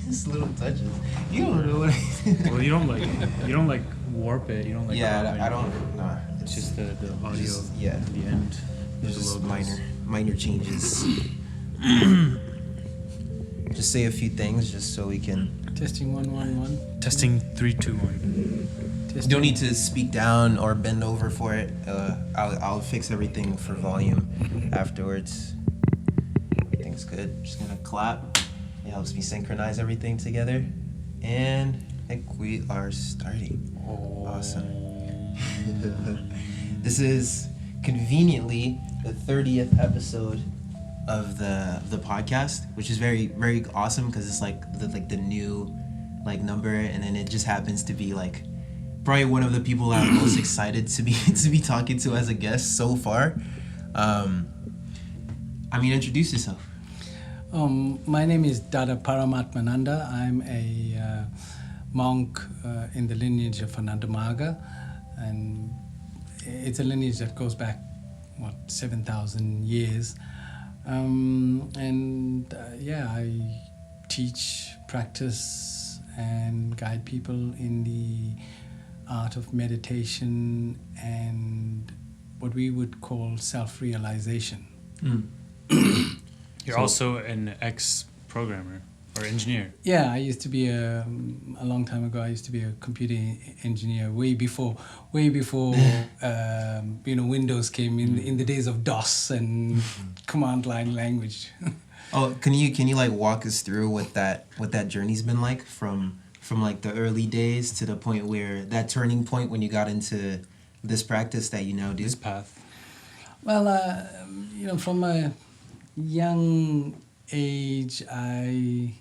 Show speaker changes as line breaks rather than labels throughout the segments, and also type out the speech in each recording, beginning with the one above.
Just little touches. You don't know what
Well, you don't like warp it. You don't like.
Yeah, I don't. Nah.
It's just the audio.
Just, yeah.
At the end.
There's
The
just
logos.
minor changes. Just say a few things just so we can.
Testing 1 1 1.
Testing 3 2 1.
You don't need to speak down or bend over for it. I'll fix everything for volume afterwards. Everything's good. Just gonna clap. It helps me synchronize everything together. And I think we are starting. Awesome. This is conveniently the 30th episode of the podcast, which is very, very awesome because it's like the new like number, and then it just happens to be like probably one of the people I'm most excited to be talking to as a guest so far. Introduce yourself.
My name is Dada Paramatmananda. I'm a monk in the lineage of Anandamaga, and it's a lineage that goes back 7,000 years. I teach, practice, and guide people in the art of meditation and what we would call self-realization.
You're also an ex-programmer or engineer.
Yeah, I used to be a long time ago. I used to be a computer engineer way before Windows came in the days of DOS and command line language.
Oh, can you like walk us through what that journey's been like from like the early days to the point where that turning point when you got into this practice that you now do?
This path.
Well, from a young age, I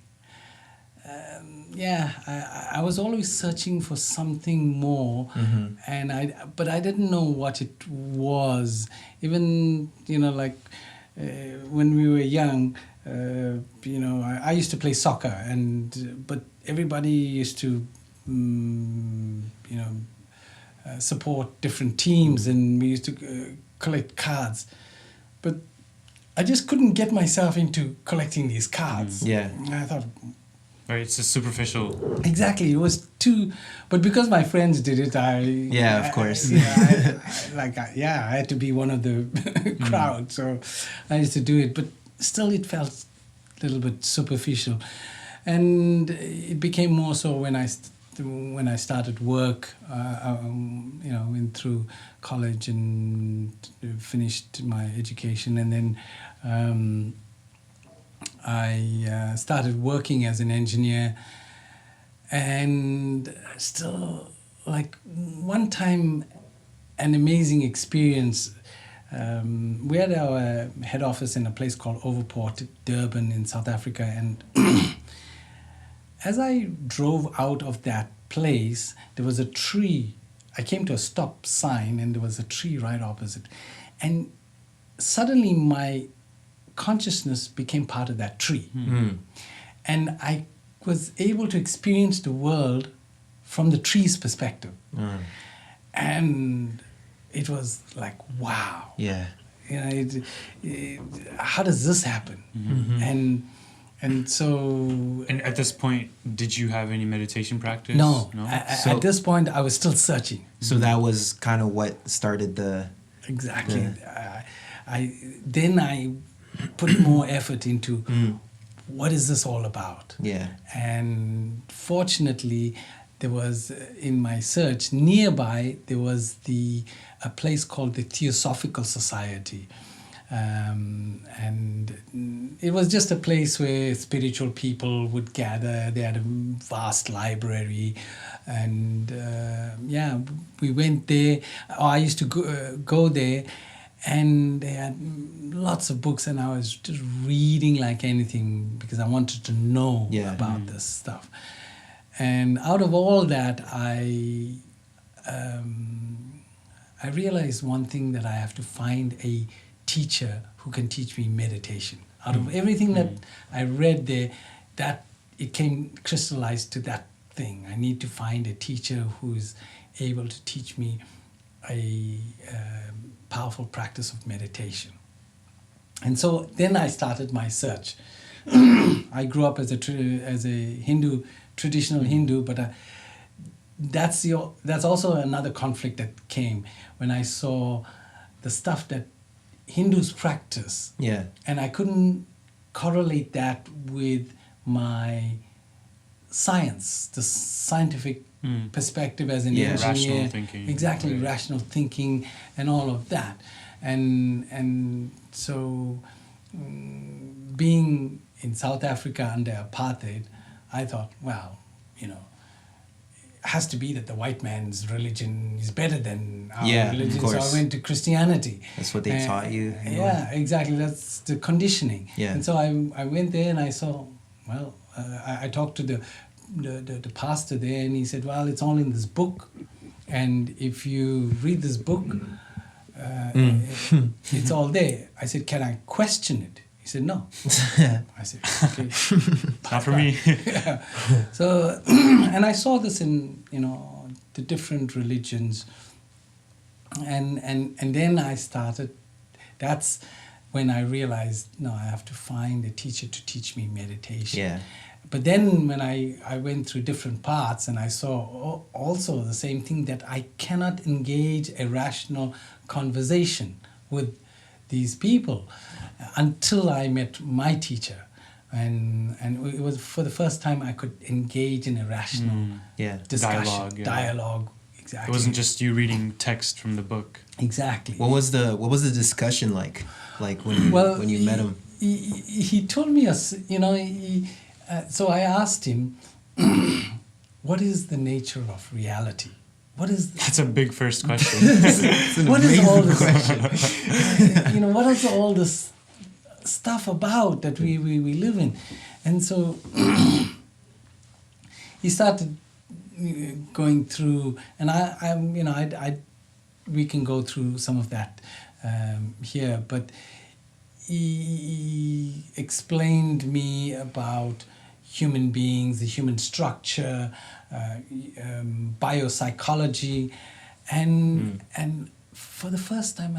was always searching for something more, but I didn't know what it was. Even when we were young, I used to play soccer, but everybody used to support different teams, and we used to collect cards, but I just couldn't get myself into collecting these cards.
Yeah.
I thought,
Right, it's a superficial.
exactly, it was too. But because my friends did it,
of course.
I had to be one of the crowd, so I used to do it. But still, it felt a little bit superficial, and it became more so when I started work. Went through college and finished my education, and then I started working as an engineer, and still, like one time, an amazing experience. We had our head office in a place called Overport, Durban in South Africa, and as I drove out of that place, there was a tree. I came to a stop sign, and there was a tree right opposite, and suddenly my consciousness became part of that tree. And I was able to experience the world from the tree's perspective. And it was like, wow.
Yeah.
How does this happen? And so...
And at this point, did you have any meditation practice?
No.
No?
At this point, I was still searching.
So that was kind of what started the...
Exactly.
Yeah.
I put more effort into what is this all about?
Yeah.
And fortunately, there was, in my search, nearby, there was a place called the Theosophical Society. And it was just a place where spiritual people would gather. They had a vast library. And we went there. I used to go there. And they had lots of books, and I was just reading like anything because I wanted to know about this stuff. And out of all that, I realized one thing, that I have to find a teacher who can teach me meditation. Out of everything that I read there, that it came crystallized to that thing. I need to find a teacher who is able to teach me a powerful practice of meditation. And so then I started my search. I grew up as a Hindu, traditional Hindu, but that's also another conflict that came when I saw the stuff that Hindus practice.
Yeah.
And I couldn't correlate that with my science, the scientific perspective as an engineer.
Rational thinking.
Exactly,
Right.
rational thinking and all of that. And so being in South Africa under apartheid, I thought, well, it has to be that the white man's religion is better than our religion.
Of course.
So I went to Christianity.
That's what they taught you. Anyway.
Yeah, exactly. That's the conditioning.
Yeah.
And so I went there and I saw, well, I talked to the pastor there, and he said, well, it's all in this book. And if you read this book, it's all there. I said, can I question it? He said, no. I said, okay.
Not for me.
Yeah. So, and I saw this in, the different religions. And then I started, that's when I realized, no, I have to find a teacher to teach me meditation.
Yeah.
But then when I went through different paths and I saw also the same thing, that I cannot engage a rational conversation with these people until I met my teacher. And it was for the first time I could engage in a rational discussion, dialogue. Exactly.
It wasn't just you reading text from the book.
Exactly.
What was the discussion like when you met him?
He told me, so I asked him, what is the nature of reality?
That's a big first question.
What is all this question? What is all this stuff about that we live in? And so he started going through, and we can go through some of that here, but he explained me about human beings, the human structure, biopsychology, and for the first time,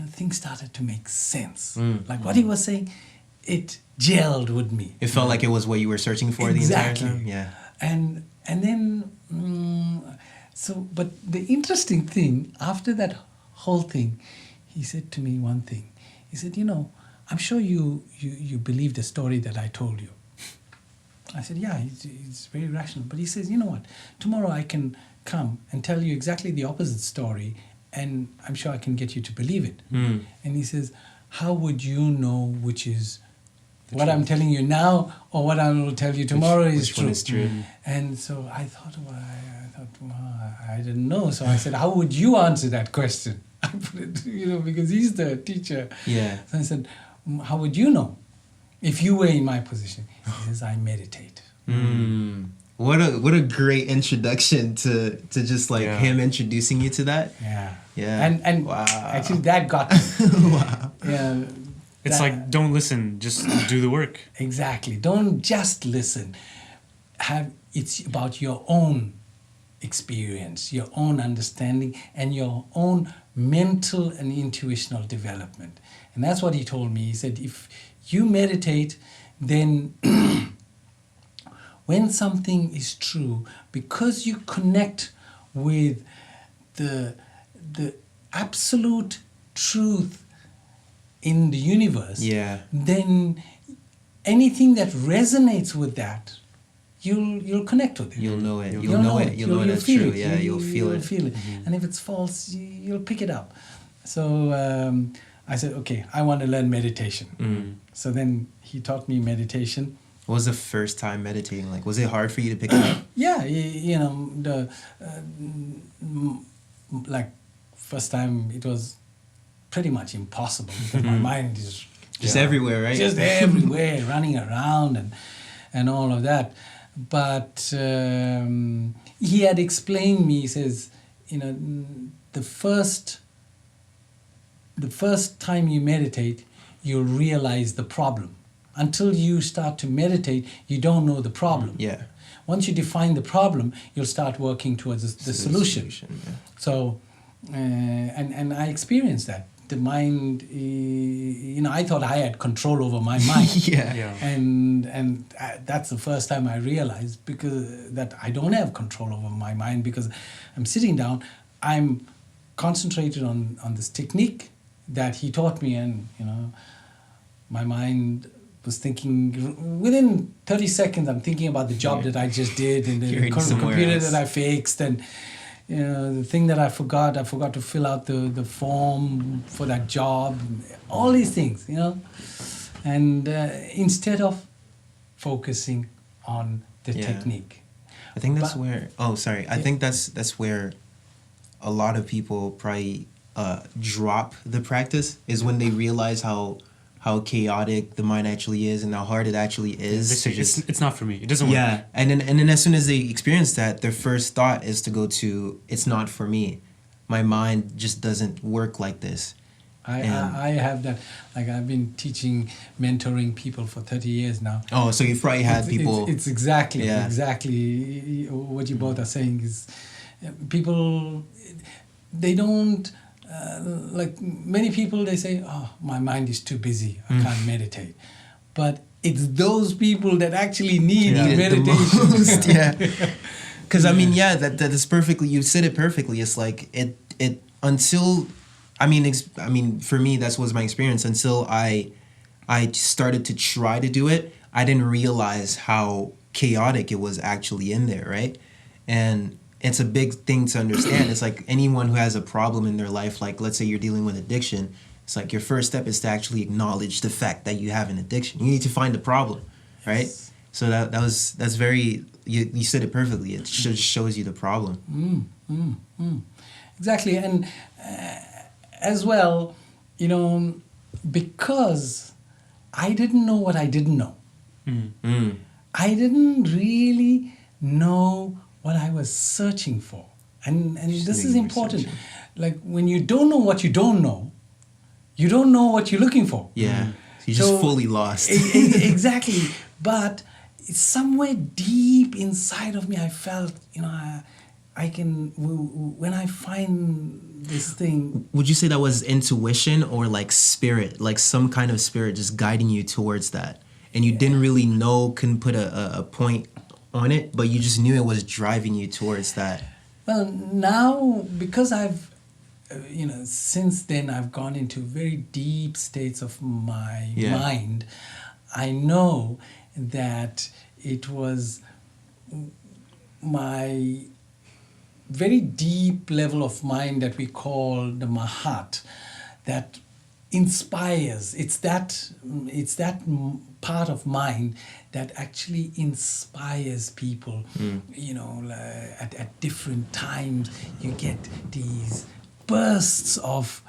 things started to make sense. Like what he was saying, it gelled with me.
It felt like it was what you were searching for the entire time. Yeah.
And then but the interesting thing, after that whole thing, he said to me one thing. He said, I'm sure you believe the story that I told you. I said, yeah, it's very rational. But he says, you know what? Tomorrow I can come and tell you exactly the opposite story, and I'm sure I can get you to believe it. And he says, how would you know which is what I'm telling you now or what I will tell you tomorrow is true?
One is true?
And so I thought, I didn't know. So I said, how would you answer that question? I put it, because he's the teacher.
Yeah.
So I said, how would you know if you were in my position? He says, I meditate.
What a great introduction to just him introducing you to that.
Yeah.
Yeah.
And
wow.
actually that got me.
Wow.
Yeah.
It's like, don't listen, just do the work.
Exactly. Don't just listen. It's about your own experience, your own understanding, and your own mental and intuitional development. And that's what he told me. He said, if you meditate, then when something is true, because you connect with the absolute truth in the universe, then anything that resonates with that, you'll connect with it.
You'll know it.
You'll know it.
You'll know that's true. Yeah, you'll feel it.
Feel it. And if it's false, you'll pick it up. So I said, okay, I want to learn meditation. So then he taught me meditation.
What was the first time meditating like? Was it hard for you to pick it up?
Yeah, first time it was pretty much impossible because my mind is
just everywhere, right?
Just everywhere, running around and all of that. But he had explained me. He says, the first time you meditate, you'll realize the problem. Until you start to meditate, you don't know the problem.
Yeah.
Once you define the problem, you'll start working towards the solution.
Yeah.
So, and I experienced that. the mind, I thought I had control over my mind.
Yeah.
And that's the first time I realized that I don't have control over my mind, because I'm sitting down, I'm concentrated on this technique that he taught me, and my mind was thinking within 30 seconds. I'm thinking about the job that I just did, and the computer that I fixed, and the thing that I forgot to fill out the form for that job, all these things, and instead of focusing on the technique.
I think that's I think that's where a lot of people probably drop the practice, is when they realize how chaotic the mind actually is and how hard it actually is.
They say, it's not for me. It doesn't work.
Yeah, and then as soon as they experience that, their first thought is to go to, it's not for me. My mind just doesn't work like this.
I have that. Like, I've been teaching, mentoring people for 30 years now.
Oh, so you've probably had people...
It's exactly what you both are saying is people, they don't... like many people, they say, oh, my mind is too busy, I can't meditate. But it's those people that actually need the meditation.
The most, because that is perfectly, you said it perfectly. It's like it until, for me, that was my experience. Until I started to try to do it, I didn't realize how chaotic it was actually in there, right? And it's a big thing to understand. It's like anyone who has a problem in their life, like let's say you're dealing with addiction, it's like your first step is to actually acknowledge the fact that you have an addiction. You need to find the problem, right? Yes. So that's very, you said it perfectly. It just shows you the problem.
Exactly. And as well, because I didn't know what I didn't know. I didn't really know what I was searching for. And this is important. Like, when you don't know what you don't know what you're looking for.
Yeah. You're just fully lost.
Exactly. But somewhere deep inside of me, I felt, I can, when I find this thing.
Would you say that was intuition or like spirit, like some kind of spirit just guiding you towards that? And you didn't really know, couldn't put a point on it, but you just knew it was driving you towards that.
Well, now, because I've, since then I've gone into very deep states of my mind, I know that it was my very deep level of mind that we call the Mahat that inspires. It's that part of mind that actually inspires people. At different times you get these bursts of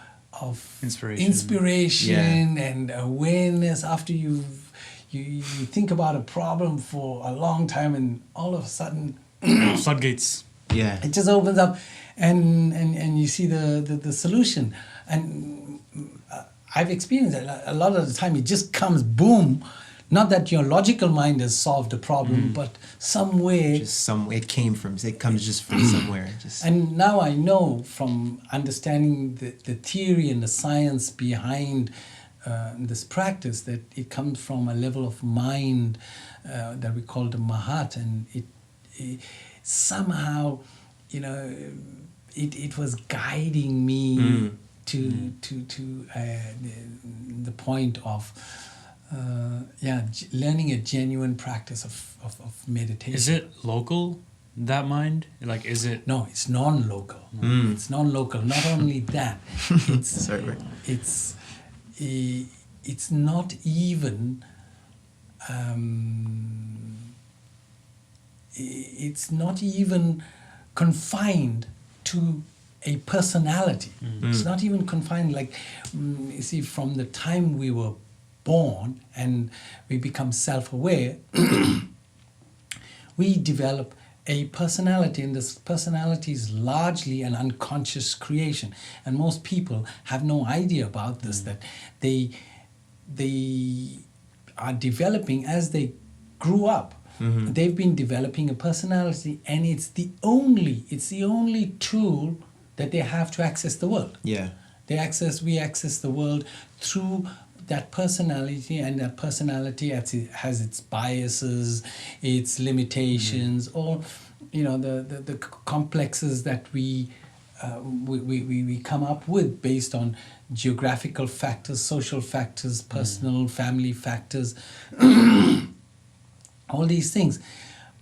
inspiration and awareness after you think about a problem for a long time, and all of a sudden
floodgates.
Yeah,
it just opens up, and you see the solution. And I've experienced it a lot of the time. It just comes boom. Not that your logical mind has solved the problem, but somewhere...
it comes just from somewhere.
And now I know from understanding the theory and the science behind this practice that it comes from a level of mind that we call the Mahat. And it somehow, it was guiding me to the point of... learning a genuine practice of meditation.
Is it local, that mind? Like, is it?
No, it's non-local. It's non-local. Not only that, it's it's not even confined to a personality. It's not even confined, like, you see, from the time we were born and we become self-aware, we develop a personality, and this personality is largely an unconscious creation. And most people have no idea about this, that they are developing as they grew up. They've been developing a personality, and it's the only tool that they have to access the world.
Yeah.
We access the world through that personality, and that personality has its biases, its limitations, or the complexes that we come up with based on geographical factors, social factors, personal family factors, all these things.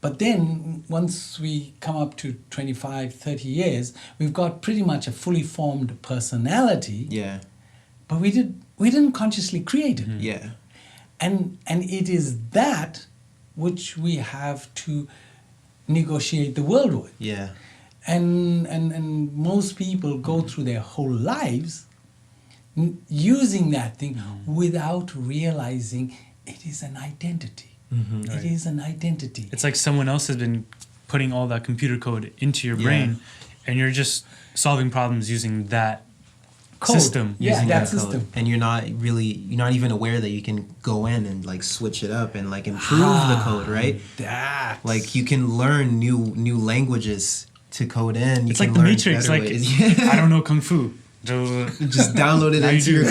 But then once we come up to 25, 30 years, we've got pretty much a fully formed personality.
Yeah.
But we didn't consciously create it.
Yeah.
And it is that which we have to negotiate the world with.
Yeah.
And most people go through their whole lives using that thing without realizing it is an identity.
Right.
It is an identity.
It's like someone else has been putting all that computer code into your brain, and you're just solving problems using that
Code.
system.
Yeah,
Using
that
code.
system.
And you're not even aware that you can go in and like switch it up and like improve the code, right?
That.
Like you can learn new languages to code in.
It's
can
like the
learn
Matrix.
better
Like
ways.
I don't know kung fu.
Just download it
Now you
into
do.
your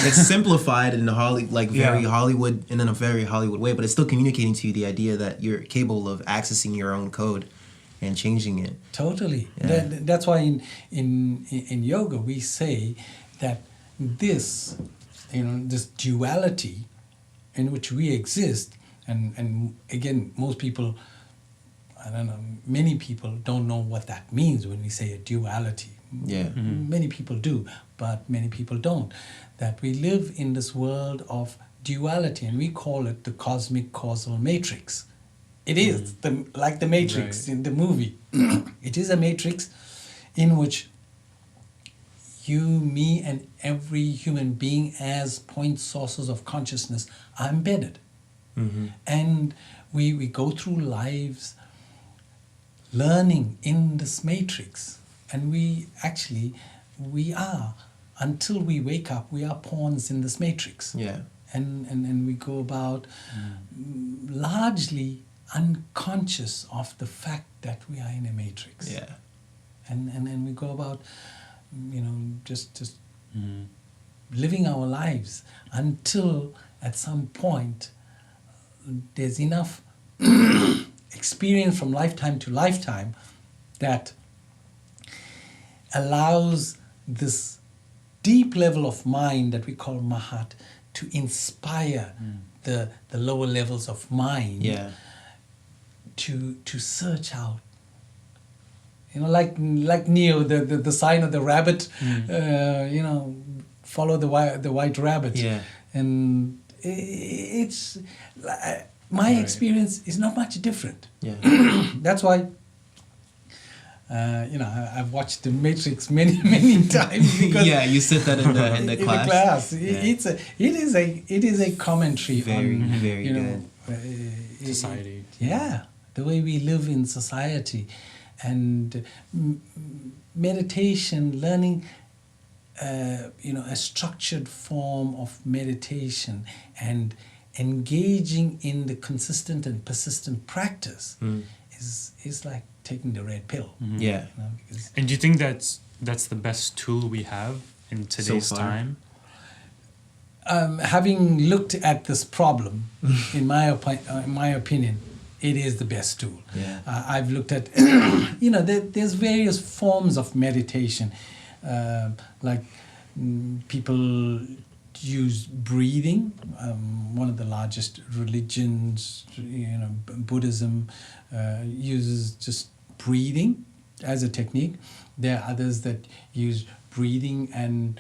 It's simplified in a very Hollywood in a very Hollywood way, but it's still communicating to you the idea that you're capable of accessing your own code and changing it.
Totally.
Yeah.
That's why in yoga we say that this duality in which we exist, and again, most people, many people don't know what that means when we say a duality.
Yeah.
Many people do, but many people don't. That we live in this world of duality, and we call it the cosmic causal matrix. It is like the Matrix in the movie. It is a matrix in which you, me, and every human being as point sources of consciousness are embedded. And we go through lives learning in this matrix. And we are, until we wake up, we are pawns in this matrix.
Yeah.
And we go about largely unconscious of the fact that we are in a matrix.
Yeah.
And we go about, just living our lives until at some point there's enough experience from lifetime to lifetime that allows this deep level of mind that we call mahat to inspire the lower levels of mind to search out. Like Neo, the sign of the rabbit, follow the white rabbit.
Yeah.
And it's my experience is not much different.
Yeah.
That's why I've watched The Matrix many times because
you said that in the class.
It is a commentary
Very,
on
very good.
Society.
The way we live in society, and meditation, learning a structured form of meditation and engaging in the consistent and persistent practice is like taking the red pill.
Yeah.
And do you think that's the best tool we have in today's
far?
time?
Having looked at this problem, in my opinion, it is the best tool.
Yeah.
I've looked at, there's various forms of meditation, people use breathing. One of the largest religions, Buddhism, uses just breathing as a technique. There are others that use breathing and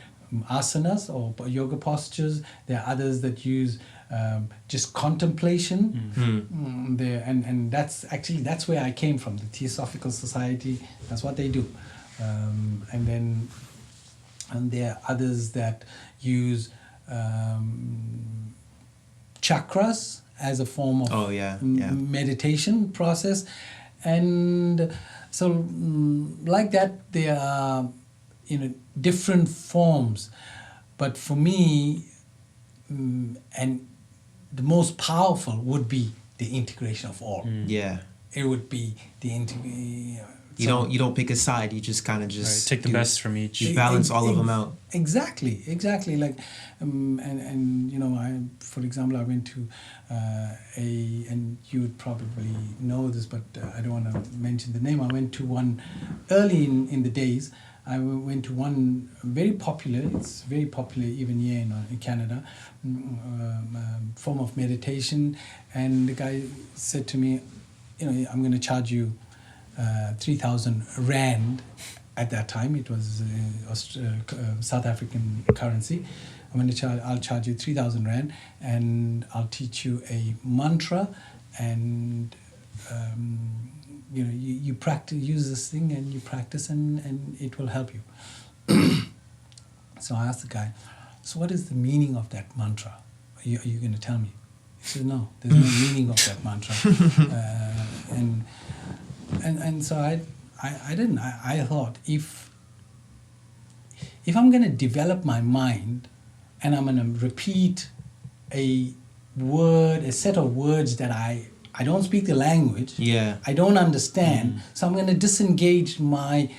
asanas or yoga postures. There are others that use just contemplation. And that's where I came from, the Theosophical Society. That's what they do. And there are others that use chakras as a form of meditation process. And so like that, there are different forms. But for me, and the most powerful would be the integration of all.
Yeah.
It would be
You don't pick a side. You just kind of just
Take the best from each.
You balance all of them out.
Exactly. Like, and you know, for example, I went to and you would probably know this, but I don't want to mention the name. I went to one early in the days. I went to one very popular. It's very popular even here in Canada, form of meditation. And the guy said to me, you know, I'm going to charge you 3,000 rand. At that time, it was South African currency. I'll charge you 3,000 rand, and I'll teach you a mantra, and you know, you practice, use this thing, and you practice, and it will help you. So I asked the guy, so what is the meaning of that mantra? Are you going to tell me? He said, no, there's no meaning of that mantra. And so I didn't. I thought if I'm going to develop my mind and I'm going to repeat a set of words that I don't speak the language, I don't understand, so I'm going to disengage my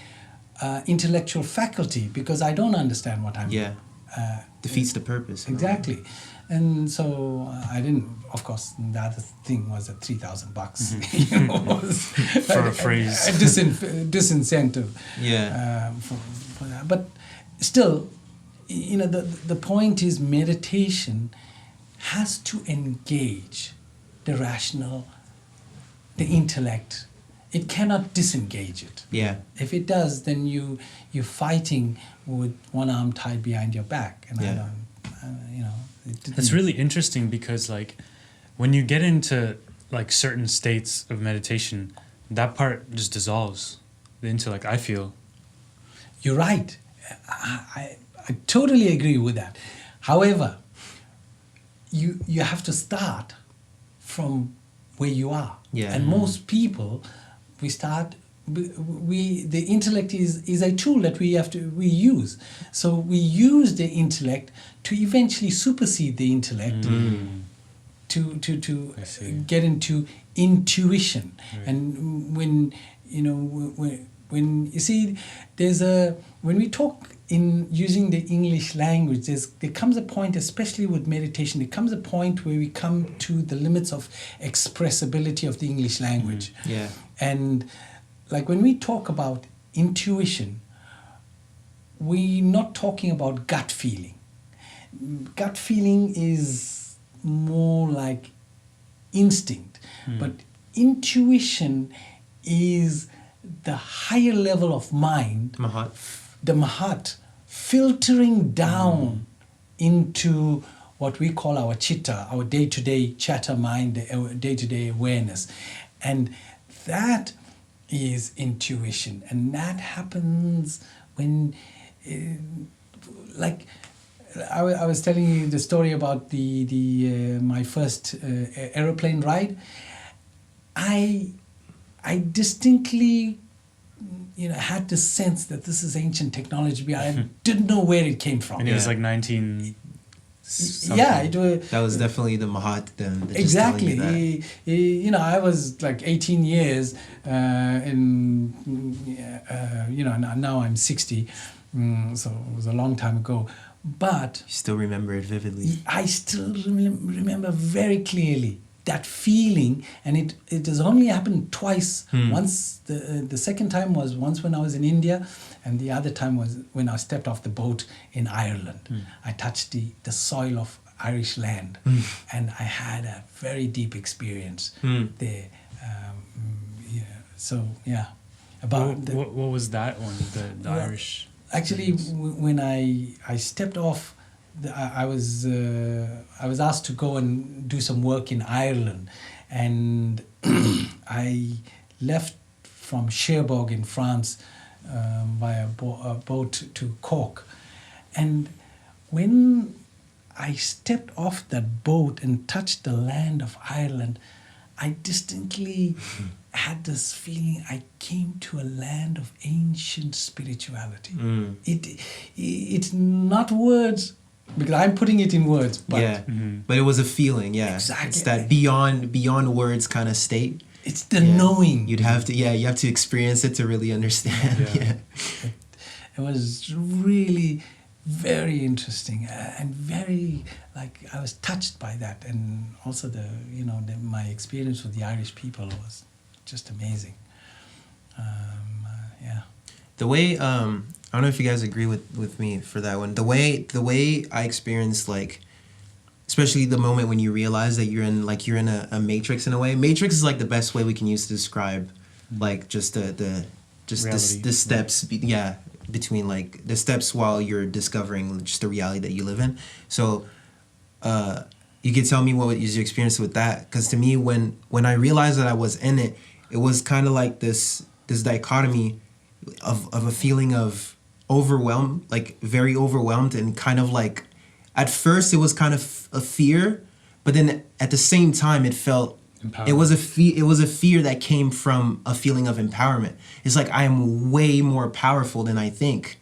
intellectual faculty because I don't understand what I'm doing.
Defeats the purpose.
Exactly. And so I didn't, of course, the other thing was at $3,000. You know, was
for a phrase.
A disincentive. For that. But still, you know, the point is meditation has to engage the rational, the intellect. It cannot disengage it. If it does, then you're fighting with one arm tied behind your back. And I don't, you know.
It's really interesting because, like, when you get into like certain states of meditation, that part just dissolves the intellect, I feel.
You're right. I totally agree with that. However, you have to start from where you are. And most people, the intellect is a tool that we use. So we use the intellect to eventually supersede the intellect to get into intuition. And when you see when we talk in using the English language, there comes a point, especially with meditation, there comes a point where we come to the limits of expressibility of the English language. And like when we talk about intuition, we're not talking about gut feeling. Gut feeling is more like instinct, but intuition is the higher level of mind, the Mahat, filtering down into what we call our chitta, our day-to-day chatter mind, our day-to-day awareness. And that is intuition, and that happens when, like, I was telling you the story about my first aeroplane ride. I distinctly, had this sense that this is ancient technology, but I didn't know where it came from.
And it was like 19. Something.
Yeah, it was.
That was definitely the Mahat then.
Exactly. I was like 18 years, and now I'm 60, so it was a long time ago. But
you still remember it vividly.
I still remember very clearly that feeling, and it has only happened twice. Once the second time was once when I was in India, and the other time was when I stepped off the boat in Ireland. I touched the soil of Irish land, and I had a very deep experience there.
What was that one? The Irish.
Actually, when I stepped off, I was asked to go and do some work in Ireland, and I left from Cherbourg in France via a boat to Cork. And when I stepped off that boat and touched the land of Ireland, I distinctly had this feeling I came to a land of ancient spirituality. It's not words, because I'm putting it in words, but
but it was a feeling.
Exactly.
It's that beyond words kind of state
it's the knowing.
You'd have to, you have to experience it to really understand. Yeah.
It was really very interesting and very, like, I was touched by that. And also my experience with the Irish people was just amazing.
The way, I don't know if you guys agree with me for that one. The way I experienced, like, especially the moment when you realize that you're in a matrix in a way. Matrix is like the best way we can use to describe, like, just the steps, between, like, the steps while you're discovering just the reality that you live in. So, you could tell me what is your experience with that? Because to me, when I realized that I was in it, it was kind of like this dichotomy of a feeling of overwhelmed, like very overwhelmed, and kind of like, at first it was kind of a fear, but then at the same time it felt it was a fear that came from a feeling of empowerment. It's like, I am way more powerful than I think,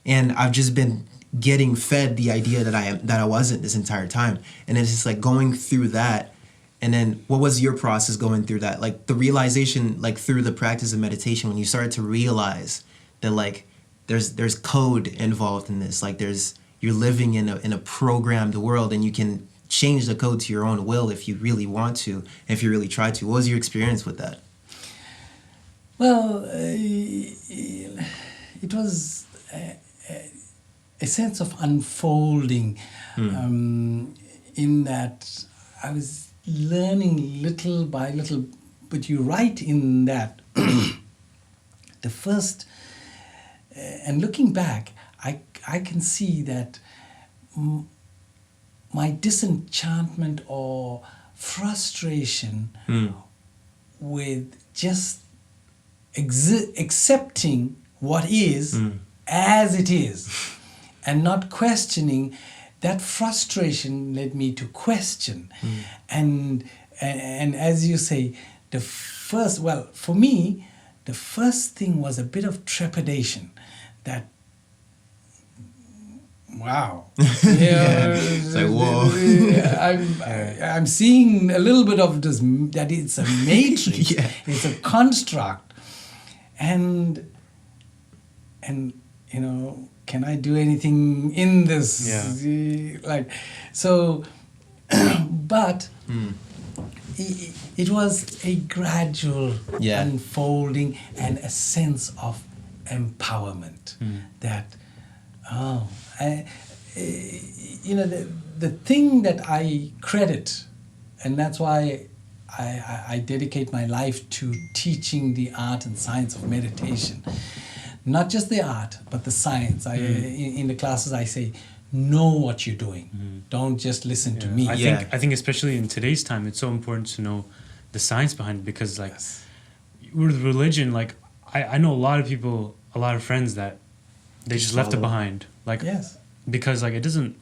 and I've just been getting fed the idea that I wasn't this entire time. And it's just like going through that. And then what was your process going through that? Like the realization, like through the practice of meditation, when you started to realize that, like, there's code involved in this, like you're living in a programmed world, and you can change the code to your own will if you really want to, if you really try to. What was your experience with that?
Well, it was a sense of unfolding, in that I was learning little by little. But you're right in that the first, and looking back, I can see that my disenchantment or frustration with just accepting what is as it is, and not questioning, that frustration led me to question. And as you say, for me, the first thing was a bit of trepidation, that, wow.
It's like, whoa.
I'm seeing a little bit of this, that it's a matrix, it's a construct. And can I do anything in this? Like, so, but it was a gradual unfolding and a sense of empowerment that, the thing that I credit, and that's why I dedicate my life to teaching the art and science of meditation. Not just the art, but the science. In the classes I say, know what you're doing. Don't just listen to me.
I think especially in today's time, it's so important to know the science behind it, because, like, with religion, like, I know a lot of people, a lot of friends that they just left it behind. Like, because, like, it doesn't,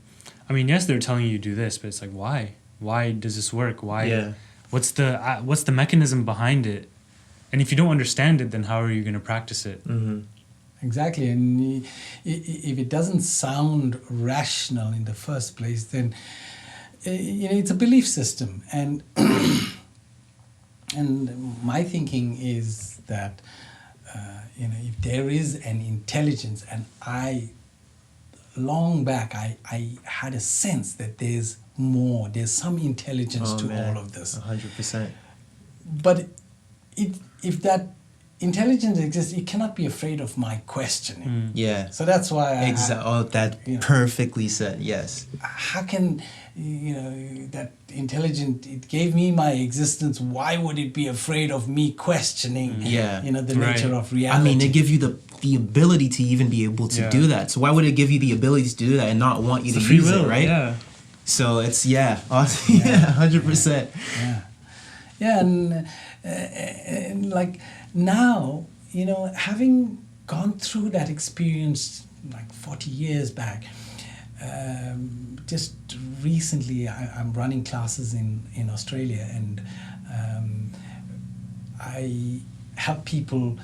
I mean, yes, they're telling you do this, but it's like, why? Why does this work? Why? What's the mechanism behind it? And if you don't understand it, then how are you going to practice it?
Exactly. And if it doesn't sound rational in the first place, then it's a belief system. And and my thinking is that if there is an intelligence, and long back I had a sense that there's more, there's some intelligence to all of this.
100%.
But if that intelligence exists, it cannot be afraid of my questioning. So that's why
perfectly said. Yes.
How can that intelligent, it gave me my existence, why would it be afraid of me questioning the nature of reality?
I mean, it gives you the ability to even be able to do that. So why would it give you the ability to do that and not want you to use it, right? So it's awesome. 100%.
And like now, having gone through that experience like 40 years back, just recently I'm running classes in Australia, and I help people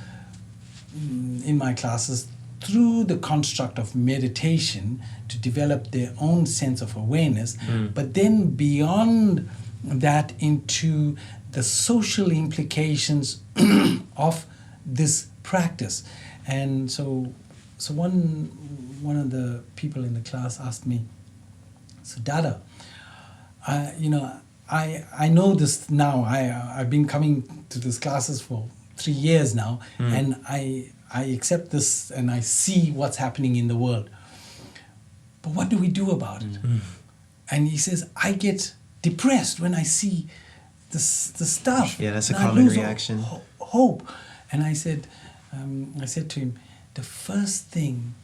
in my classes through the construct of meditation to develop their own sense of awareness, but then beyond that into the social implications of this practice. And so one of the people in the class asked me, so Dada, I know this now. I've been coming to these classes for 3 years now, and I accept this and I see what's happening in the world. But what do we do about it? And he says, I get depressed when I see the stuff.
Yeah, that's a
and I
common
lose
reaction.
Hope. And I said to him, the first thing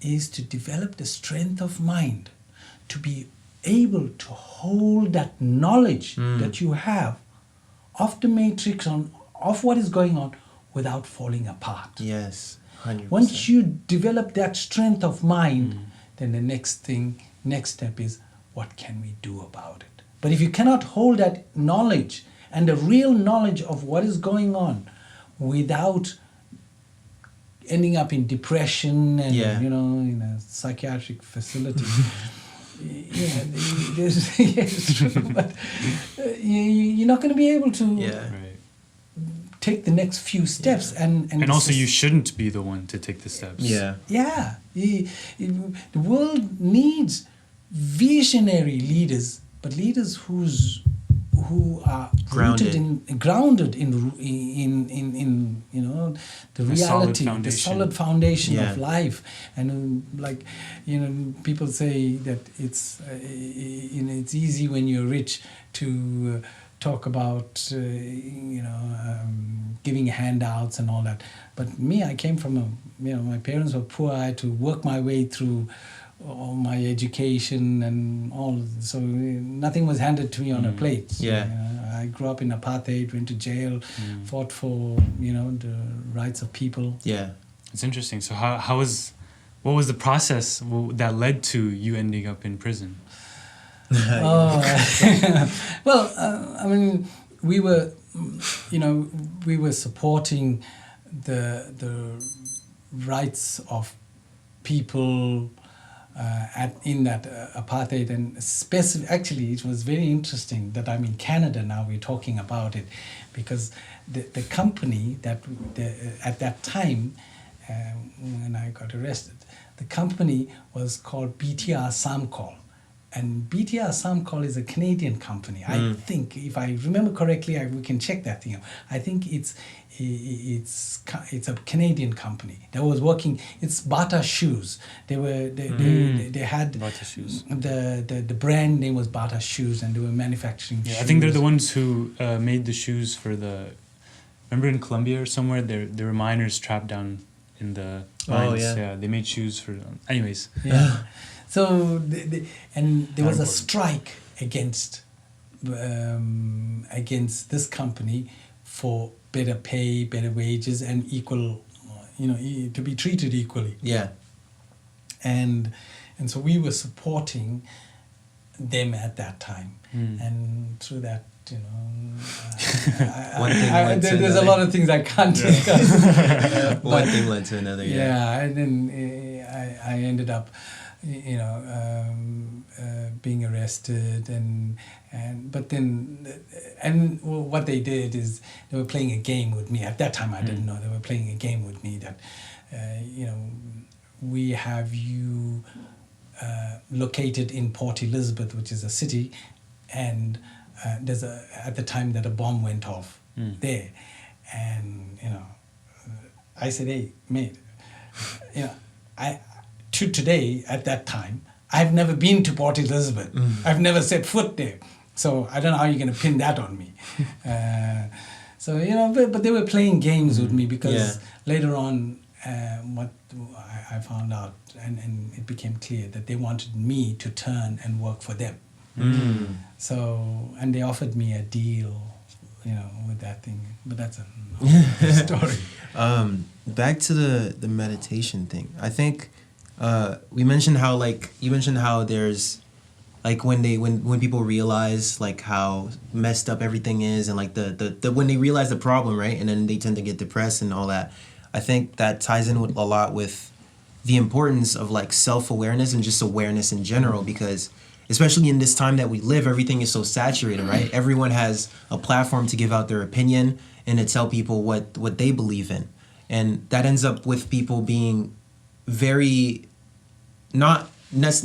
is to develop the strength of mind to be able to hold that knowledge that you have of the matrix, of what is going on, without falling apart.
Yes, 100%.
Once you develop that strength of mind, then the next step is, what can we do about it? But if you cannot hold that knowledge and the real knowledge of what is going on without ending up in depression and in a psychiatric facility, it's true, but you're not going to be able to take the next few steps. And
also you shouldn't be the one to take the steps.
The world needs visionary leaders, but leaders who are grounded in the reality, the solid foundation of life. And people say that it's easy when you're rich to talk about giving handouts and all that. But me, I came from my parents were poor. I had to work my way through all my education and all, so nothing was handed to me on a plate. I grew up in apartheid, went to jail, fought for the rights of people.
It's interesting. So what was the process that led to you ending up in prison?
We were supporting the rights of people in that apartheid, and actually it was very interesting that I'm in Canada now. We're talking about it because the company that at that time when I got arrested, the company was called BTR Samcol. And BTR Samcol is a Canadian company. I think, if I remember correctly, we can check that thing out. I think it's a Canadian company that was working. It's Bata Shoes. They had
Bata Shoes.
The brand name was Bata Shoes, and they were manufacturing shoes.
I think they're the ones who made the shoes for remember in Colombia or somewhere, there were miners trapped down in the mines. They made shoes for them. Anyways.
So there was a strike against this company for better pay, better wages, and equal, to be treated equally. And so we were supporting them at that time, and through that, there's a lot of things I can't discuss.
One thing led to another.
And then I ended up being arrested, and what they did is they were playing a game with me. At that time I didn't know they were playing a game with me, that we have you located in Port Elizabeth, which is a city, and there's at the time that a bomb went off there, and I said, hey mate, to today, at that time, I've never been to Port Elizabeth. I've never set foot there. So I don't know how you're going to pin that on me. But they were playing games with me, because later on, what I found out, and it became clear that they wanted me to turn and work for them. So, and they offered me a deal, with that thing. But that's another story.
Back to the meditation thing. I think we mentioned how, you mentioned how there's when people realize how messed up everything is, and the when they realize the problem, right, and then they tend to get depressed and all that. I think that ties in with a lot with the importance of self-awareness and just awareness in general, because especially in this time that we live, everything is so saturated, right? Everyone has a platform to give out their opinion and to tell people what they believe in. And that ends up with people being very not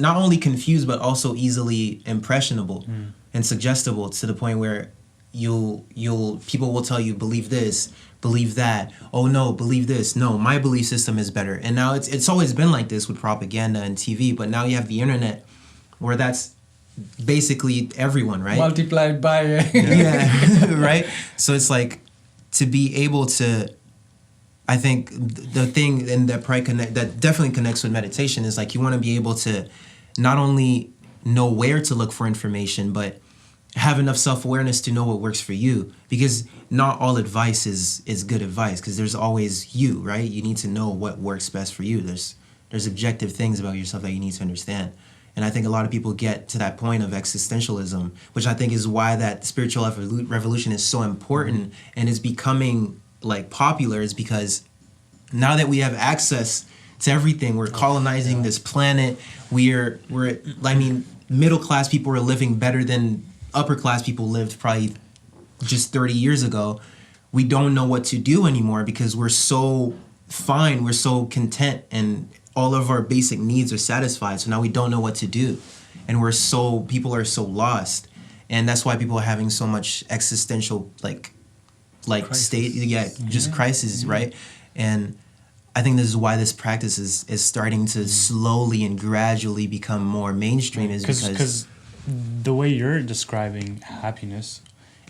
only confused but also easily impressionable and suggestible, to the point where people will tell you, believe this, believe that, oh no, believe this, no, my belief system is better. And now it's always been like this with propaganda and TV, but now you have the internet where that's basically everyone, right?
Multiplied by
yeah. Right? So it's like, to be able to, I think the thing, and that definitely connects with meditation, is like, you want to be able to not only know where to look for information, but have enough self-awareness to know what works for you, because not all advice is good advice, because there's always you, right? You need to know what works best for you. There's objective things about yourself that you need to understand. And I think a lot of people get to that point of existentialism, which I think is why that spiritual revolution is so important and is becoming like popular, is because now that we have access to everything, we're colonizing this planet. Middle class people are living better than upper class people lived probably just 30 years ago. We don't know what to do anymore because we're so fine, we're so content, and all of our basic needs are satisfied. So now we don't know what to do, and people are so lost, and that's why people are having so much existential like crisis. Crisis, right? And I think this is why this practice is starting to slowly and gradually become more mainstream, is because
the way you're describing happiness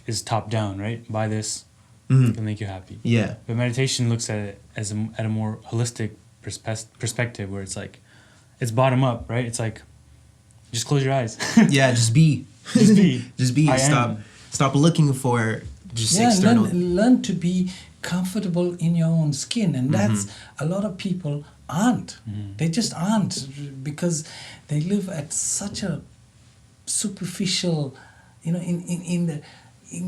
is top down, right? Buy this, it'll make you happy.
Yeah.
But meditation looks at it as at a more holistic perspective, where it's like, it's bottom up, right? It's like, just close your eyes.
Yeah, just be.
Just be.
Just be. Stop looking for just external.
Learn to be comfortable in your own skin, and that's a lot of people aren't. They just aren't, because they live at such a superficial, in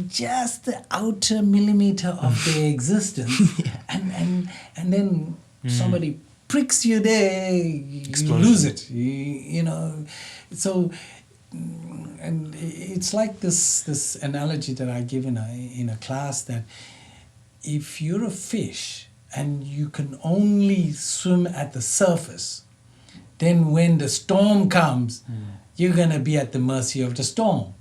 just the outer millimeter of their existence. and then somebody pricks you there, you lose it. So, and it's like this analogy that I give in a class, that if you're a fish and you can only swim at the surface, then when the storm comes, you're going to be at the mercy of the storm.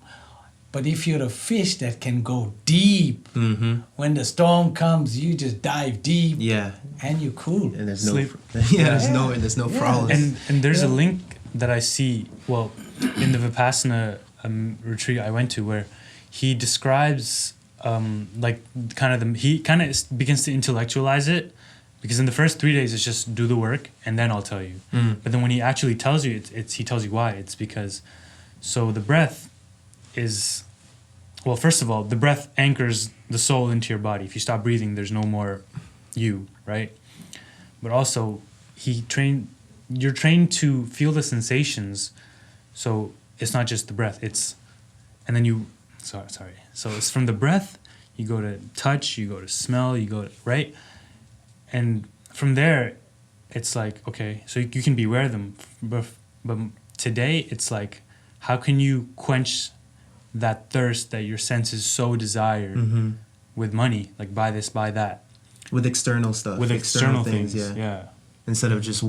But if you're a fish that can go deep, when the storm comes, you just dive deep.
Yeah.
And you're cool.
And there's
Sleep.
there's no problem.
And there's a link that I see, in the Vipassana retreat I went to, where he describes he kind of begins to intellectualize it, because in the first 3 days it's just do the work and then I'll tell you. But then when he actually tells you, he tells you why. It's because, so the breath is, first of all, the breath anchors the soul into your body. If you stop breathing, there's no more you, right? But also, you're trained to feel the sensations, so it's not just the breath, so it's from the breath, you go to touch, you go to smell, you go to, right? And from there, it's like, okay, so you can be aware of them, but today it's like, how can you quench that thirst that your senses so desire with money, like buy this, buy that,
with external stuff,
with external things,
yeah. Instead of just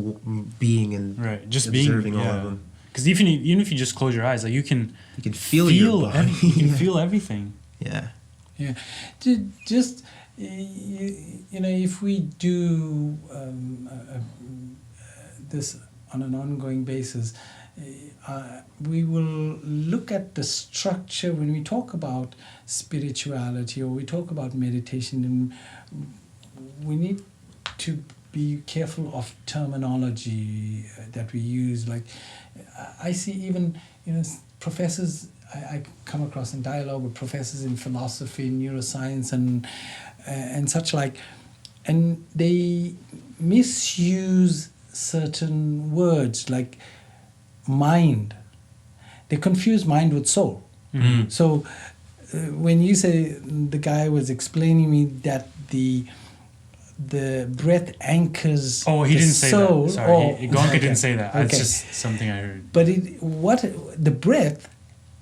being and
just
observing
being,
all of them.
Because even if you just close your eyes, like you can
feel your body.
You can feel everything.
Yeah.
Just if we do this on an ongoing basis, we will look at the structure when we talk about spirituality or we talk about meditation, and we need to be careful of terminology that we use. Like I see even professors, I come across in dialogue with professors in philosophy, neuroscience, and such like, and they misuse certain words like mind. They confuse mind with soul. So when you say, the guy was explaining me that the the breath anchors
Oh, he
the
didn't say
soul.
that. Sorry, Gonka
okay.
didn't say that. It's
Okay.
just something I heard.
But the breath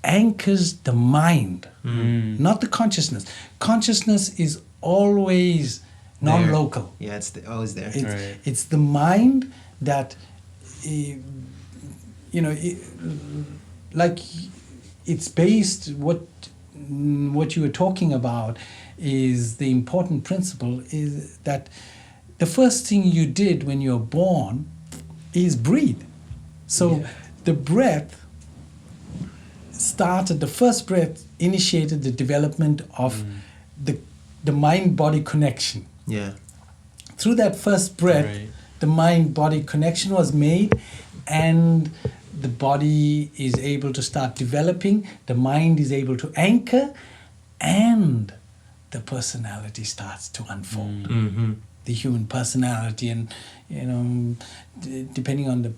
anchors the mind, not the consciousness. Consciousness is always non-local.
Yeah, it's always there.
It's,
Right.
it's the mind that, like it's based, what you were talking about is the important principle is that the first thing you did when you're born is breathe. So the breath started, the first breath initiated the development of the mind-body connection.
Yeah.
Through that first breath,
Right.
the mind-body connection was made, and the body is able to start developing, the mind is able to anchor, and the personality starts to unfold.
Mm-hmm.
The human personality, and depending on the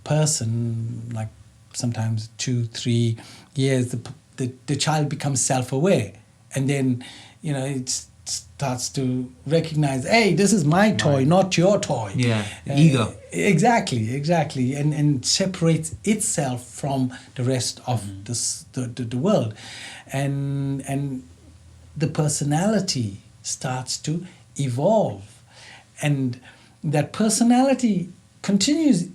person, like sometimes 2-3 years, the child becomes self-aware, and then it starts to recognize, hey, this is my toy, not your toy.
Yeah, ego.
Exactly, and separates itself from the rest of the world, and the personality starts to evolve, and that personality continues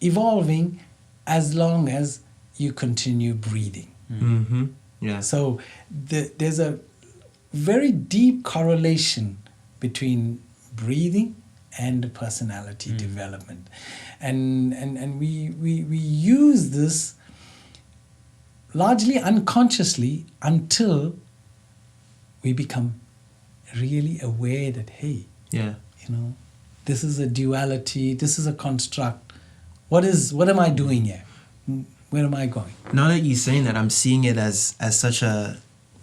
evolving as long as you continue breathing.
Mm-hmm. Yeah.
So there's a very deep correlation between breathing and the personality development, and we use this largely unconsciously until we become really aware that, hey,
Yeah.
this is a duality, this is a construct. What am I doing here? Where am I going?
Now that you're saying that, I'm seeing it as such a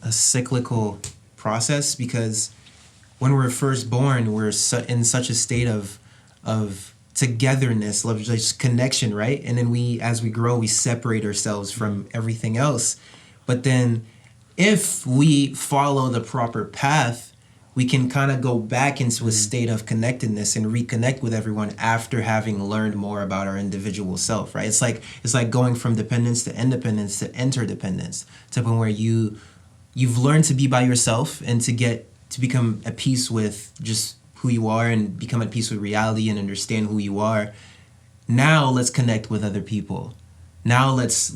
cyclical process, because when we're first born, we're in such a state of togetherness, of just connection, right? And then as we grow, we separate ourselves from everything else. But then if we follow the proper path, we can kind of go back into a state of connectedness and reconnect with everyone after having learned more about our individual self, right? It's like going from dependence to independence to interdependence, to the point where you've learned to be by yourself and to become at peace with just who you are and become at peace with reality and understand who you are. Now let's connect with other people. Now let's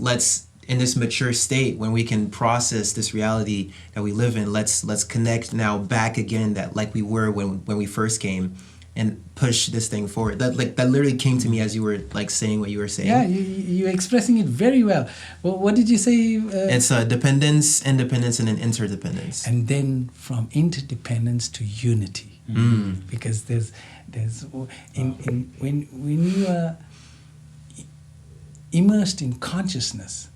in this mature state, when we can process this reality that we live in, let's connect now back again, that like we were when we first came, and push this thing forward. That literally came to me as you were like saying what you were saying.
Yeah, you're expressing it very well. Well, what did you say?
It's dependence, independence, and then interdependence.
And then from interdependence to unity, because there's when you are immersed in consciousness,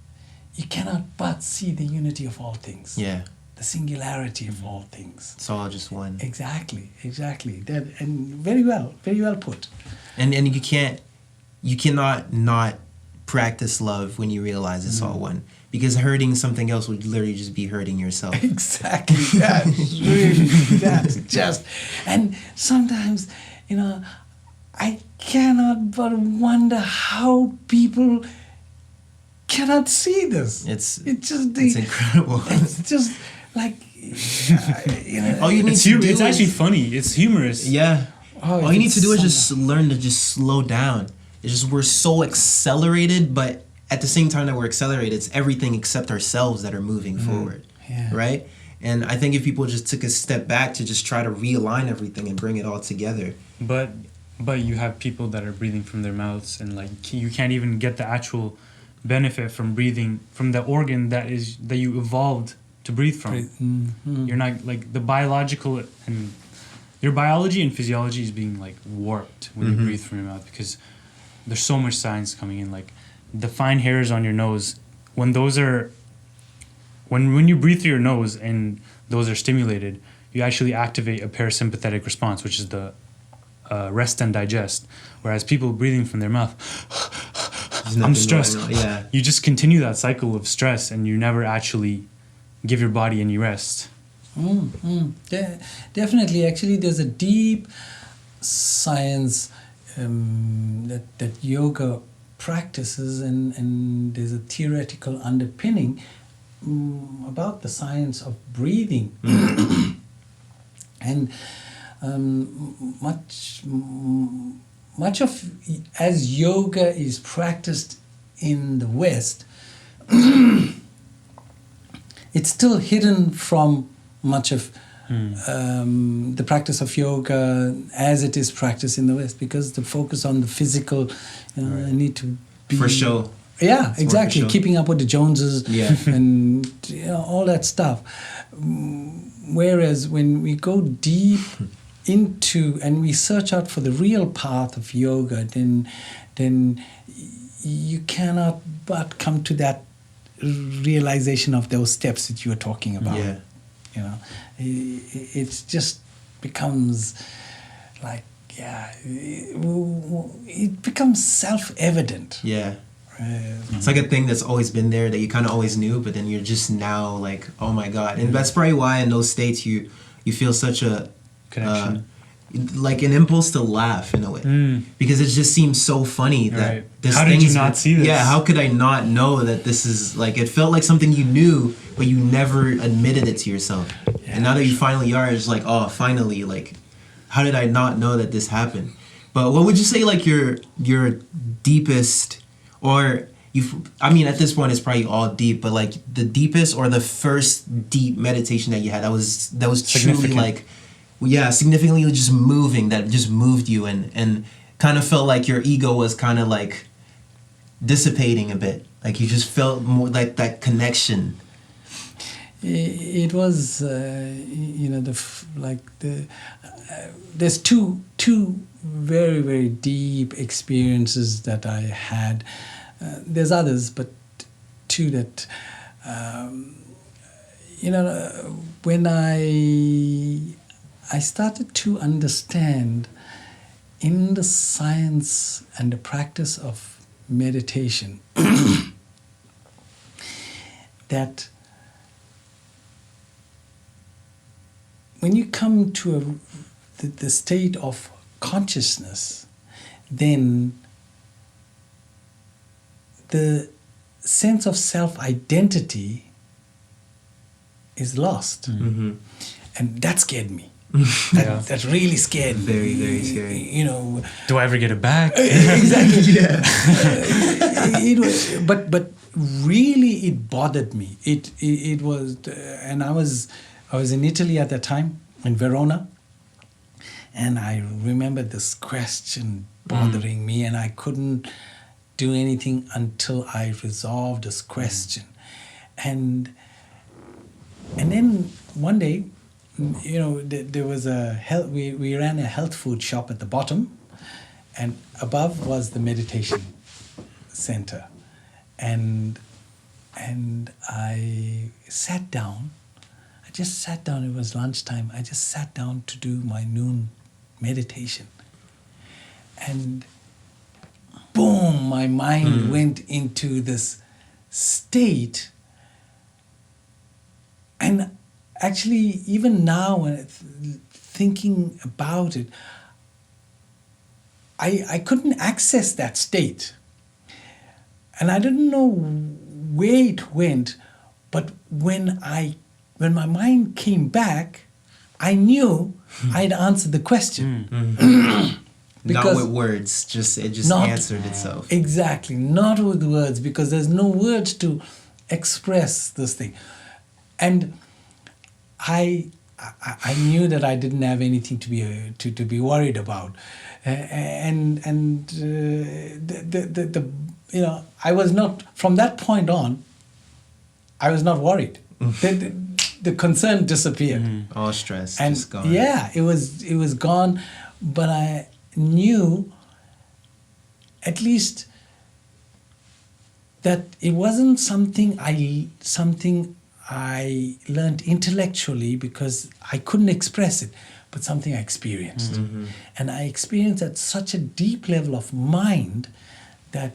you cannot but see the unity of all things.
Yeah.
The singularity of all things.
It's all just one.
Exactly. That, and very well put.
And you cannot not practice love when you realize it's all one, because hurting something else would literally just be hurting yourself.
Exactly. That's just, and sometimes, I cannot but wonder how people cannot see this.
It's
just
it's incredible.
It's just like,
All you need to do
It's actually
is,
funny. It's humorous.
yeah.
Oh,
All you need
it's
to do is
so
just learn to just slow down. It's just we're so accelerated, but at the same time that we're accelerated, it's everything except ourselves that are moving forward.
Yeah.
Right? And I think if people just took a step back to just try to realign everything and bring it all together.
But you have people that are breathing from their mouths, and like you can't even get the actual benefit from breathing from the organ that you evolved to breathe from.
Mm-hmm.
You're not like the biological, and your biology and physiology is being like warped when you breathe from your mouth, because there's so much science coming in. Like the fine hairs on your nose, when you breathe through your nose and those are stimulated, you actually activate a parasympathetic response, which is the rest and digest. Whereas people breathing from their mouth, I'm stressed.
Yeah.
You just continue that cycle of stress, and you never actually give your body any rest.
Definitely. Actually, there's a deep science that yoga practices, and there's a theoretical underpinning about the science of breathing. And much of, as yoga is practiced in the West, it's still hidden from much of the practice of yoga as it is practiced in the West, because the focus on the physical need to be
For show.
Yeah,
It's
exactly.
more for show.
Keeping up with the Joneses,
Yeah.
and all that stuff. Whereas when we go deep into and we search out for the real path of yoga, then you cannot but come to that realization of those steps that you were talking about.
Yeah.
You know, it just becomes like, it becomes self-evident.
Yeah. It's like a thing that's always been there that you kind of always knew, but then you're just now like, oh my God. And that's probably why in those states you feel such a
Connection.
Like an impulse to laugh in a way, because it just seems so funny that
Right.
this
How did you
thing's-
not see this?
Yeah, how could I not know that this is like, it felt like something you knew, but you never admitted it to yourself. And now that you finally are, it's like, oh, finally, like, how did I not know that this happened? But what would you say like your deepest, or I mean, at this point it's probably all deep, but like the deepest or the first deep meditation that you had that was truly
Significant.
like, significantly just moving, that just moved you and kind of felt like your ego was kind of like dissipating a bit, like you just felt more like that connection.
It was, there's two very, very deep experiences that I had. There's others, but two that, when I started to understand in the science and the practice of meditation that when you come to the state of consciousness, then the sense of self-identity is lost.
Mm-hmm.
And that scared me.
Yeah.
That really scared me.
Very, very scary.
Do I ever get it back?
Exactly.
Yeah.
It was, but really it bothered me. It was, and I was in Italy at that time, in Verona, and I remember this question bothering me, and I couldn't do anything until I resolved this question. And then one day, there was we ran a health food shop at the bottom, and above was the meditation center. And I sat down. I just sat down. It was lunchtime. I just sat down to do my noon meditation. And boom, my mind went into this state. And actually, even now, when thinking about it, I couldn't access that state. And I didn't know where it went, but when my mind came back, I knew I'd answered the question.
Not with words, it just
Not-
answered itself.
Exactly, not with words, because there's no words to express this thing. And I knew that I didn't have anything to be worried about, I was not, from that point on, I was not worried. The concern disappeared.
All stress,
And
just gone.
yeah, it was gone, but I knew at least that it wasn't something I learned intellectually because I couldn't express it, but something I experienced.
Mm-hmm.
And I experienced at such a deep level of mind that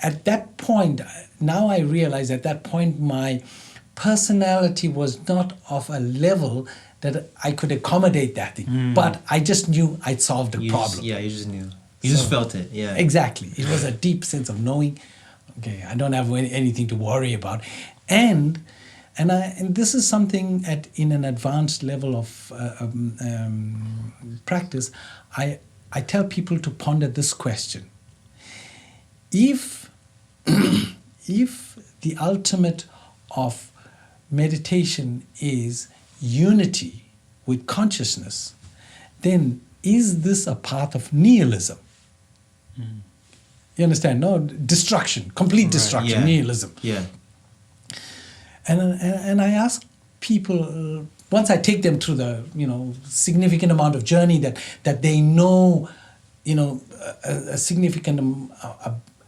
at that point, now I realize at that point my personality was not of a level that I could accommodate that thing. But I just knew I'd solved the problem.
You just knew. You just felt it, yeah.
Exactly. It was a deep sense of knowing, okay, I don't have anything to worry about. And this is something in an advanced level of practice, I tell people to ponder this question. If the ultimate of meditation is unity with consciousness, then is this a path of nihilism? You understand? No, destruction, complete destruction, nihilism.
Yeah.
And I ask people, once I take them through the significant amount of journey that they know, a significant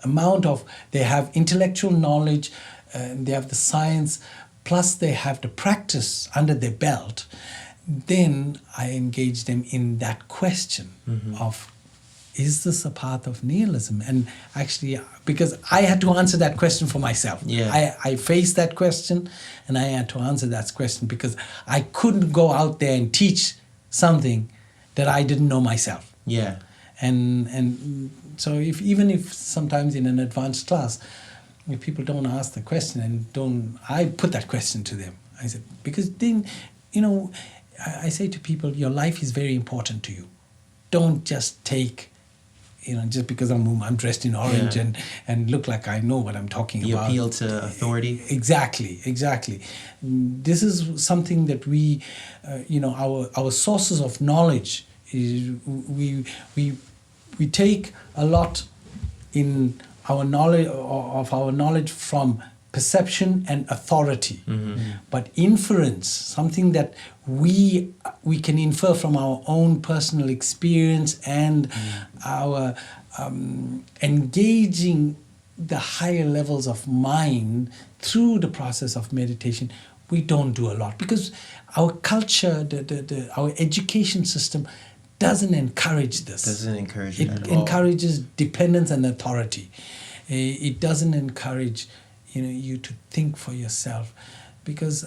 amount of, they have intellectual knowledge, they have the science, plus they have the practice under their belt, then I engage them in that question of, is this a path of nihilism? And actually, because I had to answer that question for myself.
Yeah.
I faced that question and I had to answer that question because I couldn't go out there and teach something that I didn't know myself.
Yeah.
And so even if sometimes in an advanced class, if people don't ask the question I put that question to them. I said, because then, I say to people, your life is very important to you. Don't just take, just because I'm dressed in orange and look like I know what I'm talking about.
You appeal to authority.
Exactly. This is something that we, our sources of knowledge is we take a lot in our knowledge from perception and authority, but inference, something that we can infer from our own personal experience and our engaging the higher levels of mind through the process of meditation. We don't do a lot because our culture, our education system doesn't encourage this.
Doesn't encourage it at all.
It encourages dependence and authority. It doesn't encourage you to think for yourself, because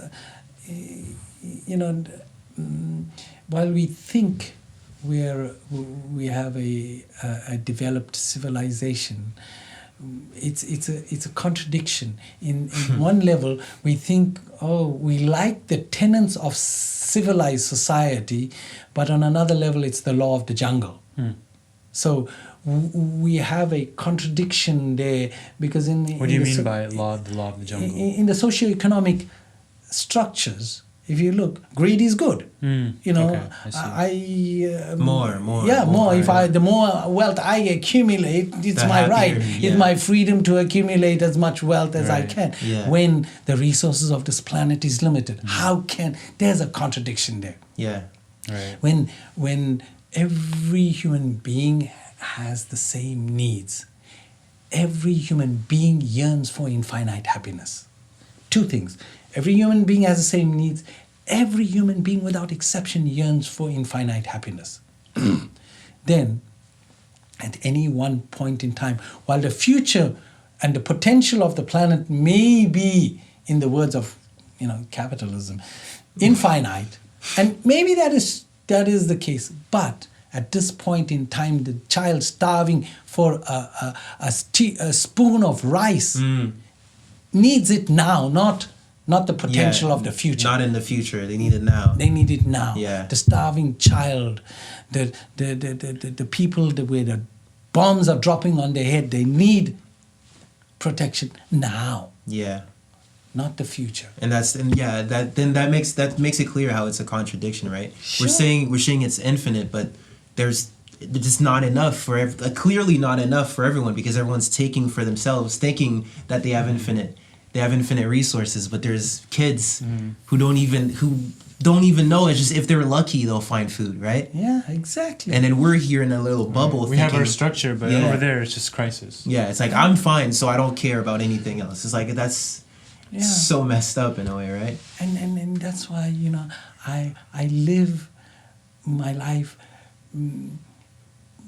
while we think we have a developed civilization, it's a contradiction. In one level, we think, we like the tenets of civilized society, but on another level, it's the law of the jungle. So we have a contradiction there, because
what do you mean by the law of the jungle?
In the socioeconomic structures, if you look, greed is good.
Okay, I see.
More.
The more wealth I accumulate, it's
The
my
happier,
right.
yeah.
It's my freedom to accumulate as much wealth as I
Right.
can.
Yeah.
When the resources of this planet is limited, there's a contradiction there.
Yeah.
Right.
When every human being has the same needs, every human being yearns for infinite happiness. Two things. Every human being has the same needs. Every human being without exception yearns for infinite happiness. Then, at any one point in time, while the future and the potential of the planet may be, in the words of capitalism, infinite, and maybe that is the case, but at this point in time, the child starving for a spoon of rice needs it now, not the potential of the future.
Not in the future. They need it now.
They need it now.
Yeah.
The starving child, the people where the bombs are dropping on their head, they need protection now,
Yeah.
not the future.
And that makes it clear how it's a contradiction, right?
Sure.
We're saying it's infinite, but it's just not enough for clearly not enough for everyone, because everyone's taking for themselves, thinking that they have infinite resources, but there's kids who don't even know. It's just if they're lucky they'll find food, right?
Yeah, exactly.
And then we're here in a little bubble.
We have our structure, but over there it's just crisis.
Yeah, it's like I'm fine, so I don't care about anything else. It's like that's so messed up in a way, right?
And that's why I live my life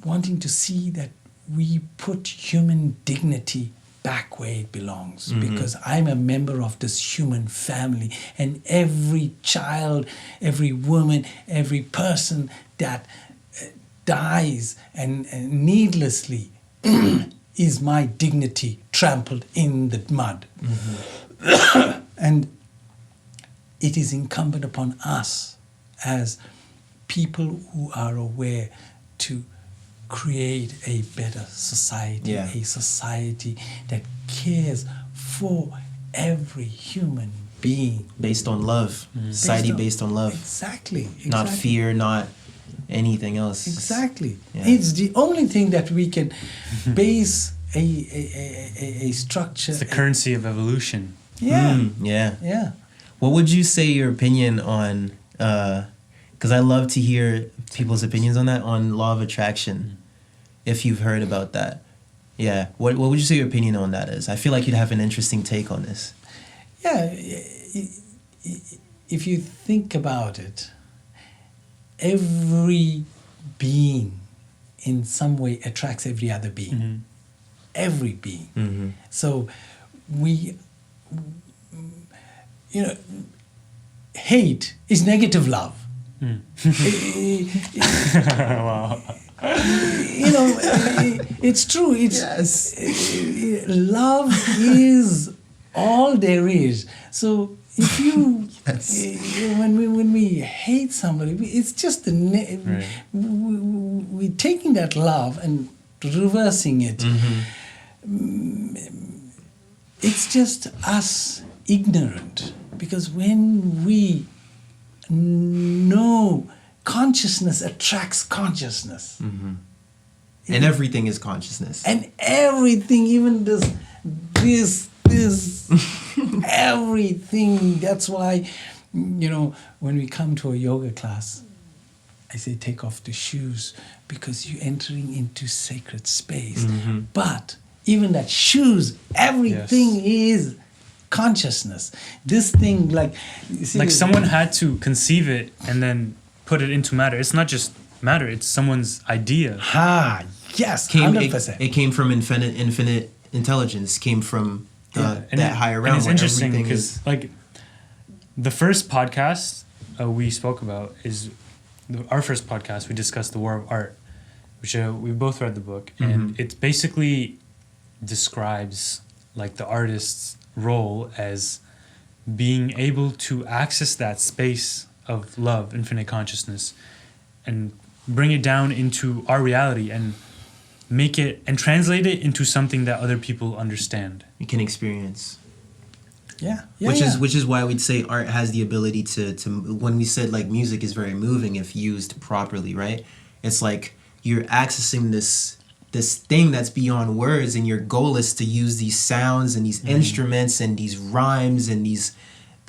wanting to see that we put human dignity back where it belongs, because I'm a member of this human family, and every child, every woman, every person that dies and needlessly is my dignity trampled in the mud. And it is incumbent upon us as people who are aware to create a better society, a society that cares for every human being.
Based on love. Society based on love.
Exactly.
Not fear, not anything else.
Exactly.
Yeah.
It's the only thing that we can base a structure.
It's the currency of evolution.
Yeah.
Yeah. What would you say your opinion on, because I love to hear people's opinions on that, on law of attraction, if you've heard about that. Yeah. What would you say your opinion on that is? I feel like you'd have an interesting take on this.
Yeah. If you think about it, every being in some way attracts every other being. Every being. So we, hate is negative love.
Wow.
It's true. Love is all there is. So if you, when we hate somebody, it's just we're taking that love and reversing it. It's just us ignorant, because when we know consciousness attracts consciousness,
And everything is consciousness.
and everything, even this everything. That's why, when we come to a yoga class, I say take off the shoes, because you're entering into sacred space. But even that shoes, everything is consciousness. This thing, like, you see,
Like someone had to conceive it and then put it into matter. It's not just matter, it's someone's idea.
Yes, 100%.
It came from infinite intelligence. Came from that higher realm.
And it's
where
interesting
everything
because, like, the first podcast we spoke about is our first podcast. We discussed the War of Art, which we both read the book, and it basically describes like the artist's role as being able to access that space of love, infinite consciousness, and bring it down into our reality and make it and translate it into something that other people understand.
you can experience.
Which
Which is why we'd say art has the ability to when we said like music is very moving if used properly, right? It's like you're accessing this thing that's beyond words, and your goal is to use these sounds and these instruments and these rhymes and these,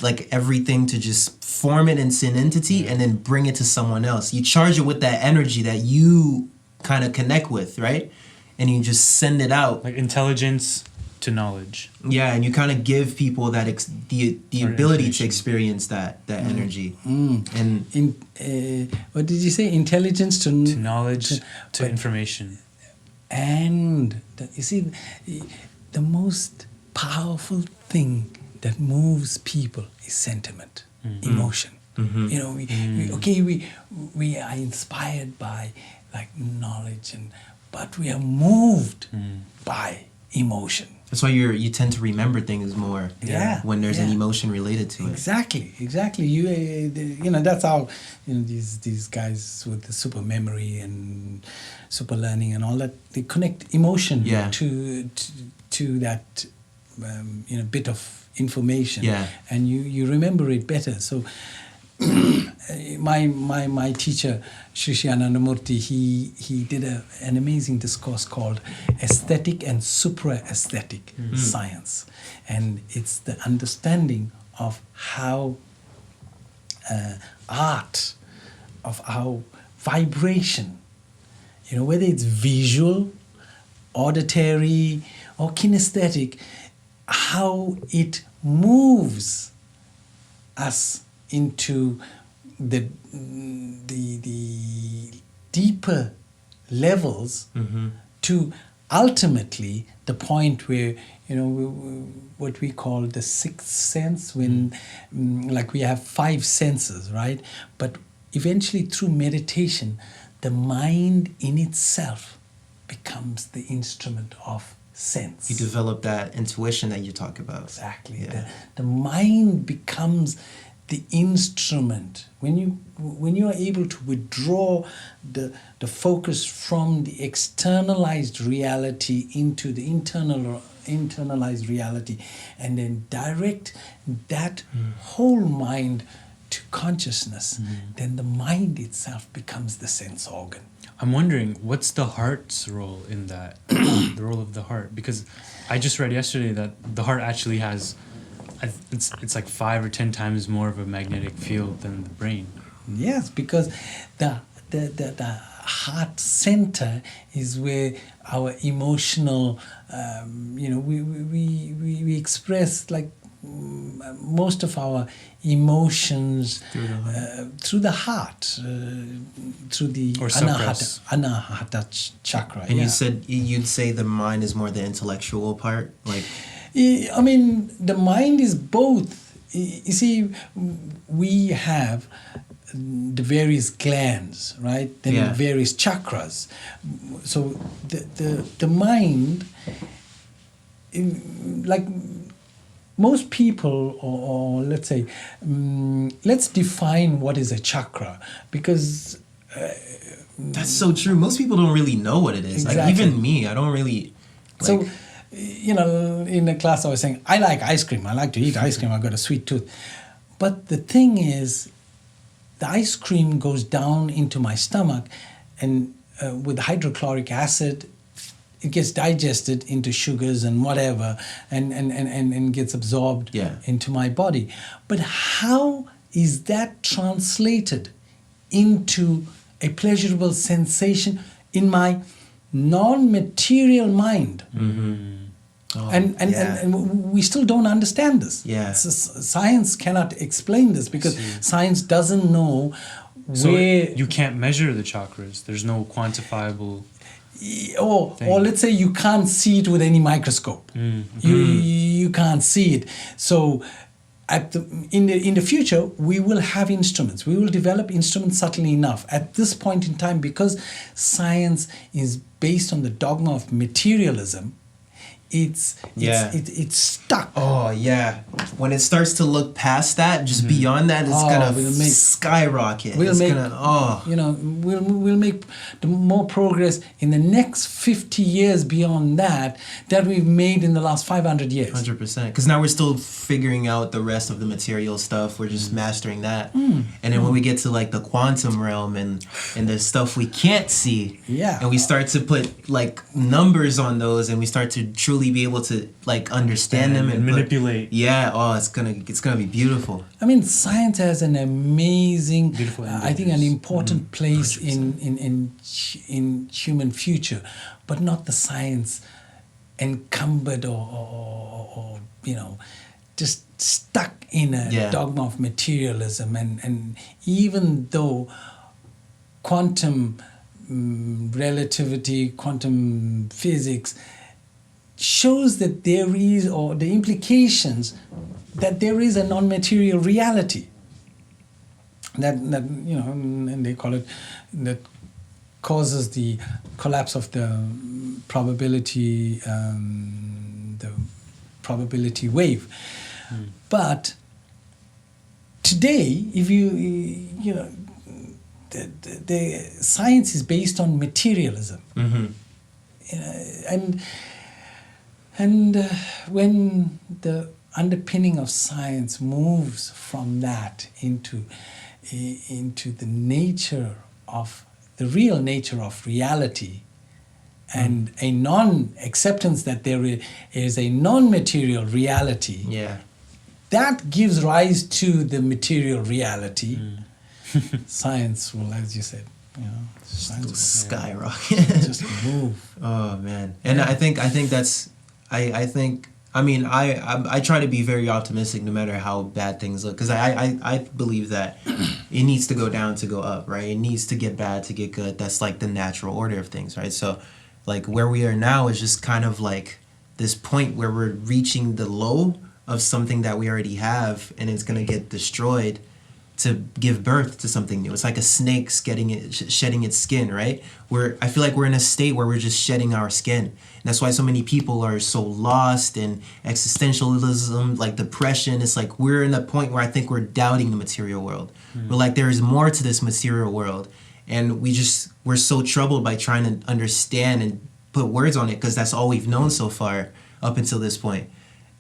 like, everything to just form it into an entity and then bring it to someone else. You charge it with that energy that you kind of connect with, right? And you just send it out.
Like intelligence to knowledge.
Yeah, and you kind of give people that the ability to experience that energy. And
what did you say? Intelligence to
knowledge, to information.
And you see, the most powerful thing that moves people is sentiment, emotion. We are inspired by like knowledge, but we are moved by emotion.
that's why you tend to remember things more when there's an emotion related to it.
Exactly. That's how these guys with the super memory and super learning and all that, they connect emotion to that bit of information, and you remember it better. So my teacher Shrishanandamurti, he did an amazing discourse called Aesthetic and Supra-Aesthetic Science, and it's the understanding of how art, of how vibration, whether it's visual, auditory, or kinesthetic, how it moves us into the deeper levels to ultimately the point where, what we call the sixth sense, when like we have five senses, right? But eventually through meditation, the mind in itself becomes the instrument of sense.
You develop that intuition that you talk about.
Exactly.
Yeah.
The mind becomes the instrument. When you are able to withdraw the focus from the externalized reality into the internalized reality, and then direct that whole mind to consciousness, then the mind itself becomes the sense organ.
I'm wondering, what's the heart's role in that? The role of the heart? Because I just read yesterday that the heart actually has, it's like 5 or 10 times more of a magnetic field than the brain.
Yes, because the heart center is where our emotional, we express like most of our emotions through the heart, through the
Or suppress.
anahata chakra.
And you said you'd say the mind is more the intellectual part, like.
I mean, the mind is both. You see, we have the various glands, right? Then the various chakras. So the mind, like most people, or let's say, let's define what is a chakra, because
That's so true. Most people don't really know what it is.
Exactly.
Like even me, I don't really.
So, in the class I was saying, I like ice cream. I like to eat ice cream. I've got a sweet tooth. But the thing is, the ice cream goes down into my stomach, and with hydrochloric acid, it gets digested into sugars and whatever, and gets absorbed into my body. But how is that translated into a pleasurable sensation in my non-material mind? And we still don't understand this. Science cannot explain this, because science doesn't know
So
where
you can't measure the chakras. There's no quantifiable.
or let's say you can't see it with any microscope. You can't see it. So in the future, we will have instruments. We will develop instruments subtly enough. At this point in time, because science is based on the dogma of materialism, it's stuck.
Oh yeah, when it starts to look past that, just beyond that, it's gonna skyrocket.
We'll make the more progress in the next 50 years beyond that we've made in the last 500 years.
100%. Because now we're still figuring out the rest of the material stuff. We're just mastering that. And then when we get to like the quantum realm and the stuff we can't see, and we start to put like numbers on those, and we start to truly be able to like understand them and
manipulate.
It's gonna be beautiful.
I mean, science has an amazing,
Beautiful
I think, an important place in human future, but not the science encumbered or just stuck in a dogma of materialism. And even though quantum relativity, quantum physics shows that there is, or the implications that there is a non-material reality that and they call it, that causes the collapse of the probability wave. But today, if the science is based on materialism, and when the underpinning of science moves from that into the nature of the real nature of reality, and a non-acceptance that there is a non-material reality, that gives rise to the material reality. Science will, as you said,
skyrocket.
Just move.
Oh man. And I think that's I try to be very optimistic no matter how bad things look, because I believe that it needs to go down to go up, right? It needs to get bad to get good. That's like the natural order of things, right? So like where we are now is just kind of like this point where we're reaching the low of something that we already have, and it's gonna get destroyed to give birth to something new. It's like a snake shedding its skin, right? I feel like we're in a state where we're just shedding our skin. And that's why so many people are so lost in existentialism, like depression. It's like we're in a point where I think we're doubting the material world. We're like, there is more to this material world. And we're so troubled by trying to understand and put words on it, because that's all we've known so far up until this point.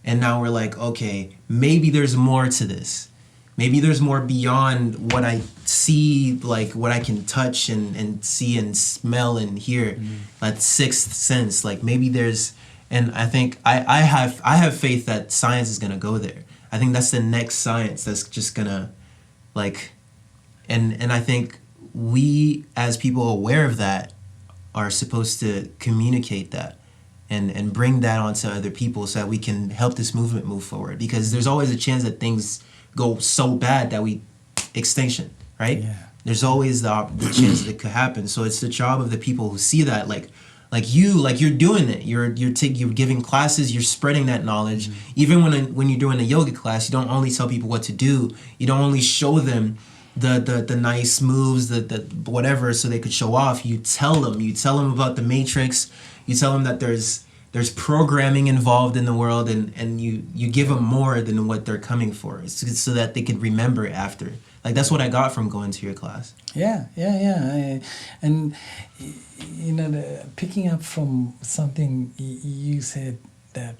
And now we're like, okay, maybe there's more to this. Maybe there's more beyond what I see, like what I can touch and see and smell and hear, that sixth sense. Like maybe there's, and I think I have faith that science is gonna go there. I think that's the next science that's just gonna, like, and I think we as people aware of that are supposed to communicate that and bring that onto other people so that we can help this movement move forward. Because there's always a chance that things go so bad that we extinction, right?
Yeah.
There's always the chance that it could happen. So it's the job of the people who see that, like you're doing it. You're giving classes. You're spreading that knowledge. Even when you're doing a yoga class, you don't only tell people what to do. You don't only show them the nice moves, the whatever, so they could show off. You tell them about the matrix. You tell them that there's programming involved in the world, and you give them more than what they're coming for, so that they can remember it after. Like that's what I got from going to your class.
Yeah. And you know, picking up from something you said, that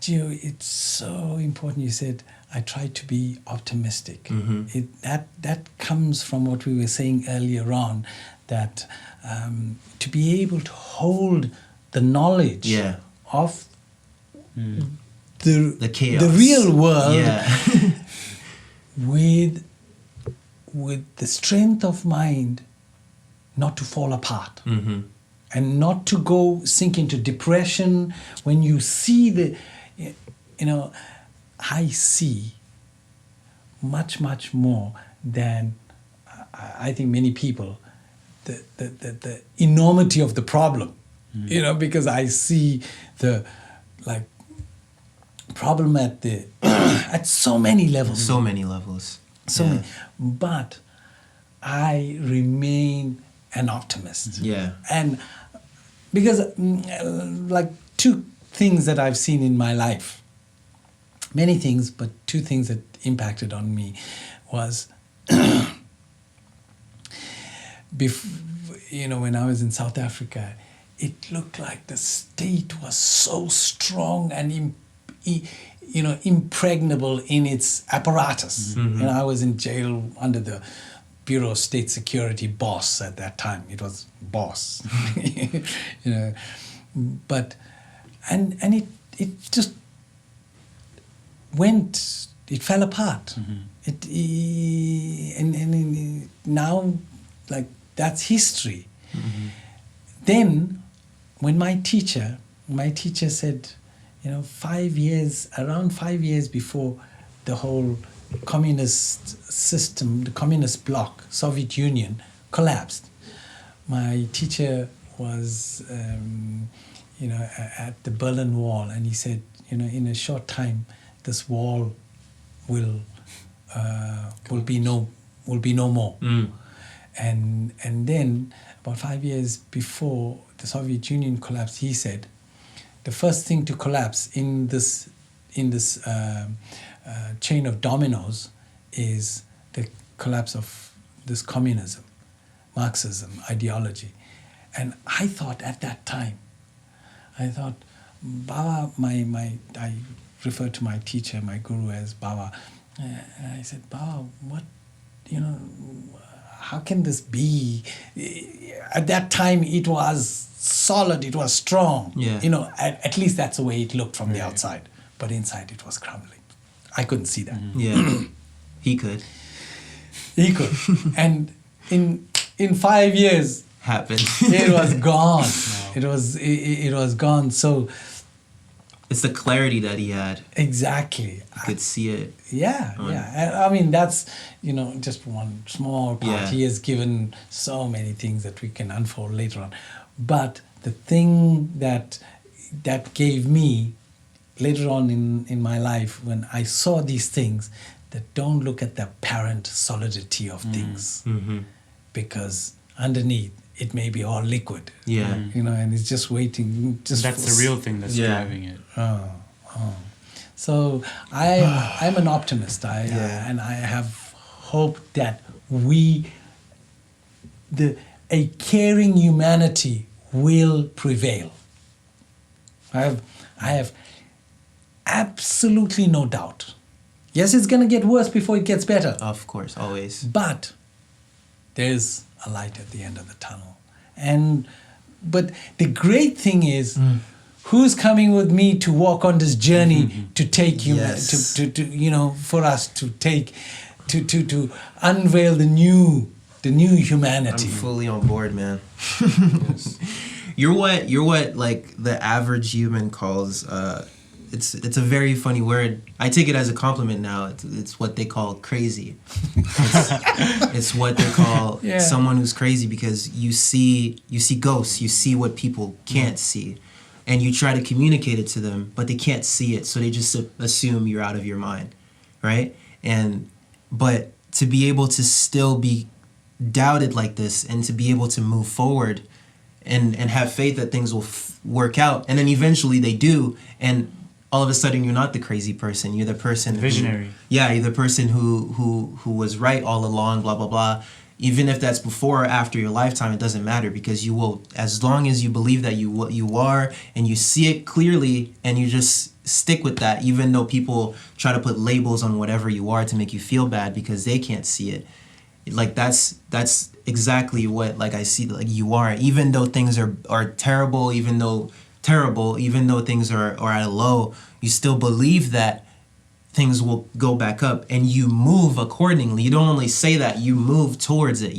Gio, it's so important. You said, I try to be optimistic.
Mm-hmm.
That comes from what we were saying earlier on, that to be able to hold the knowledge of
the chaos,
the real world, with the strength of mind, not to fall apart, and not to go sink into depression when you see I see much more than I think many people, the enormity of the problem. Because I see the problem at at so many levels.
So many levels.
Many. But I remain an optimist.
Yeah.
And because two things that I've seen in my life, many things, but two things that impacted on me was when I was in South Africa, it looked like the state was so strong and impregnable in its apparatus. I was in jail under the Bureau of State Security boss at that time. It was boss, but and it just went. It fell apart. And now, that's history. Then, when my teacher said, around 5 years before the whole communist system, the communist bloc, Soviet Union, collapsed, my teacher was, at the Berlin Wall, and he said, in a short time, this wall will be no more. And then about 5 years before the Soviet Union collapsed, he said, the first thing to collapse in this chain of dominoes is the collapse of this communism, Marxism ideology. And I thought at that time, Baba, I referred to my teacher, my guru, as Baba. And I said, Baba, what, how can this be? At that time, it was solid, it was strong.
Yeah.
At least that's the way it looked from the outside. But inside, it was crumbling. I couldn't see that.
Yeah, he could.
He could. And in 5 years,
happened.
It was gone. It was gone. So
it's the clarity that he had.
Exactly.
You could see it.
Yeah. I mean, that's, just one small part.
Yeah.
He has given so many things that we can unfold later on. But the thing that gave me later on in my life, when I saw these things, that don't look at the apparent solidity of things, because underneath it may be all liquid.
Yeah.
And it's just waiting. Just
That's the real thing that's driving it.
So I'm an optimist. And I have hope that a caring humanity will prevail. I have absolutely no doubt. Yes, it's going to get worse before it gets better.
Of course, always.
But there's a light at the end of the tunnel. But the great thing is, who's coming with me to walk on this journey to take you, for us to take, to unveil the new humanity.
I'm fully on board, man. You're what like the average human calls it's a very funny word. I take it as a compliment now. It's what they call crazy. It's what they call someone who's crazy, because you see ghosts, you see what people can't see, and you try to communicate it to them, but they can't see it, so they just assume you're out of your mind, right? But to be able to still be doubted like this, and to be able to move forward and have faith that things will work out, and then eventually they do, and all of a sudden you're not the crazy person, you're the person
visionary.
You're the person who was right all along, blah blah blah. Even if that's before or after your lifetime, it doesn't matter, because you will, as long as you believe that you are, and you see it clearly, and you just stick with that, even though people try to put labels on whatever you are to make you feel bad because they can't see it. Like that's exactly what, like, I see, like, you are, even though things are terrible, even though things are at a low, you still believe that things will go back up, and you move accordingly. You don't only say that, you move towards it.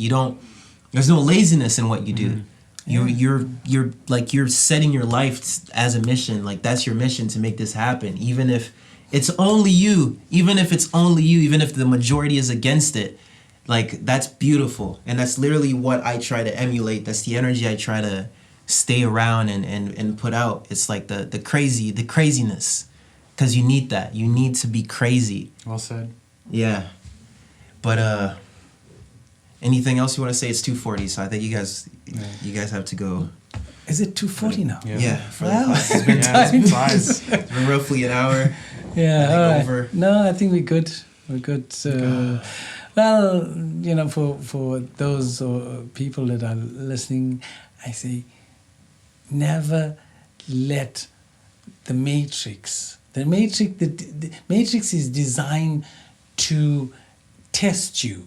There's no laziness in what you do. You're setting your life as a mission. Like, that's your mission, to make this happen, even if it's only you, even if the majority is against it. Like, that's beautiful, and that's literally what I try to emulate. That's the energy I try to stay around and put out. It's like the craziness, because you need that. You need to be crazy.
Well said.
Yeah. But anything else you want to say? It's 2:40, so I think you guys have to go.
Is it 2:40 now?
Yeah. For the
Wow.
class. It's been time.
It's
It's been roughly an hour.
Yeah. All right.
Over.
No, I think we're good. We're good. Well, for those people that are listening, I say, never let the matrix. The matrix is designed to test you,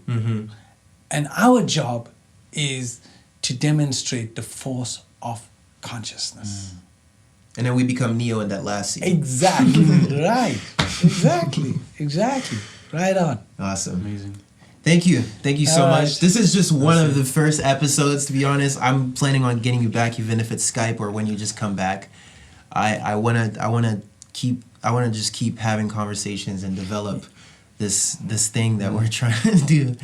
and our job is to demonstrate the force of consciousness.
And then we become Neo in that last scene.
Exactly. Right. Exactly. Right on.
Awesome.
amazing.
Thank you so
All
much.
right.
This is just one of the first episodes, to be honest. I'm planning on getting you back, even if it's Skype or when you just come back. I wanna just keep having conversations and develop this thing that we're trying to do,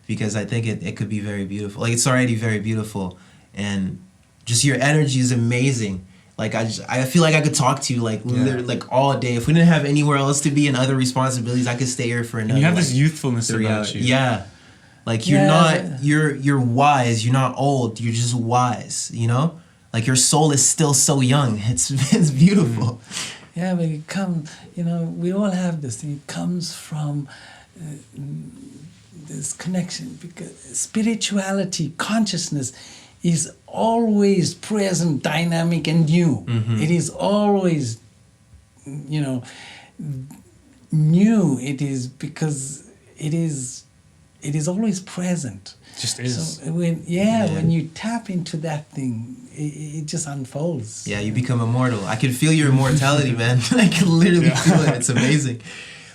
because I think it could be very beautiful. Like, it's already very beautiful, and just your energy is amazing. Like, I feel like I could talk to you literally like all day. If we didn't have anywhere else to be and other responsibilities, I could stay here for another.
And you have this youthfulness
3
about
hours.
you.
Yeah. Like, you're wise. You're not old. You're just wise, you know? Like, your soul is still so young. It's beautiful.
Yeah, but it comes, we all have this thing. It comes from this connection, because spirituality, consciousness is always present, dynamic, and new. It is always, new. It is because it is always present.
It just is.
So when you tap into that thing, it just unfolds.
Yeah, you become immortal. I can feel your immortality, man. I can literally feel it. It's amazing.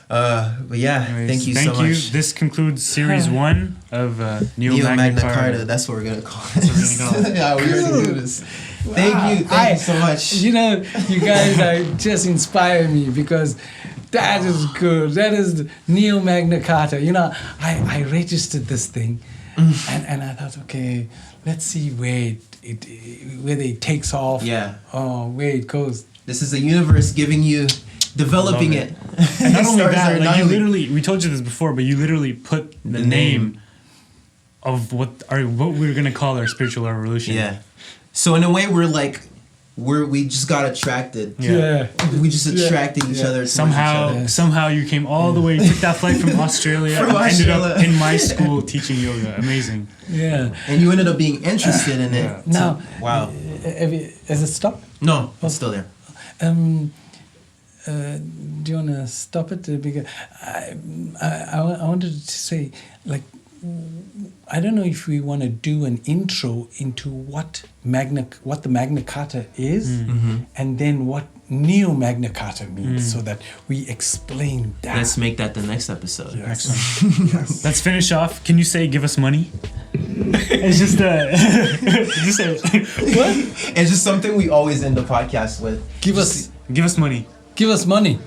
But yeah,
Anyways,
thank you so much.
This concludes series 1 of Neo
Neo
Magna
Carta.
Carta.
That's what we're gonna call it.
That's what we're gonna call it.
Yeah, we already do this. Thank you so much.
You guys are just inspire me, because that is good. That is the Neo Magna Carta. I registered this thing, and I thought, okay, let's see where whether it takes off, or where it goes.
This is the universe giving you, developing it.
And not only
Stars
that,
are
like you
annihilating.
literally, we told you this before, but you literally put the name of what we're gonna call our spiritual revolution.
Yeah. So in a way, we just got attracted.
Yeah.
We just attracted each other. towards each other.
Somehow you came all the way, took that flight from Australia,
From
and ended up
Australia.
in my school teaching yoga. Amazing.
Yeah.
And you ended up being interested in it.
Now,
Wow.
has it stopped?
No, it's still there.
Do you want to stop it? Because I wanted to say, like, I don't know if we want to do an intro into what the Magna Carta is, and then what Neo Magna Carta means, so that we explain that.
Let's make that the next episode.
Yes.
Let's finish off. Can you say give us money? It's just
What?
It's just something we always end the podcast with.
Give us
give us money.
money.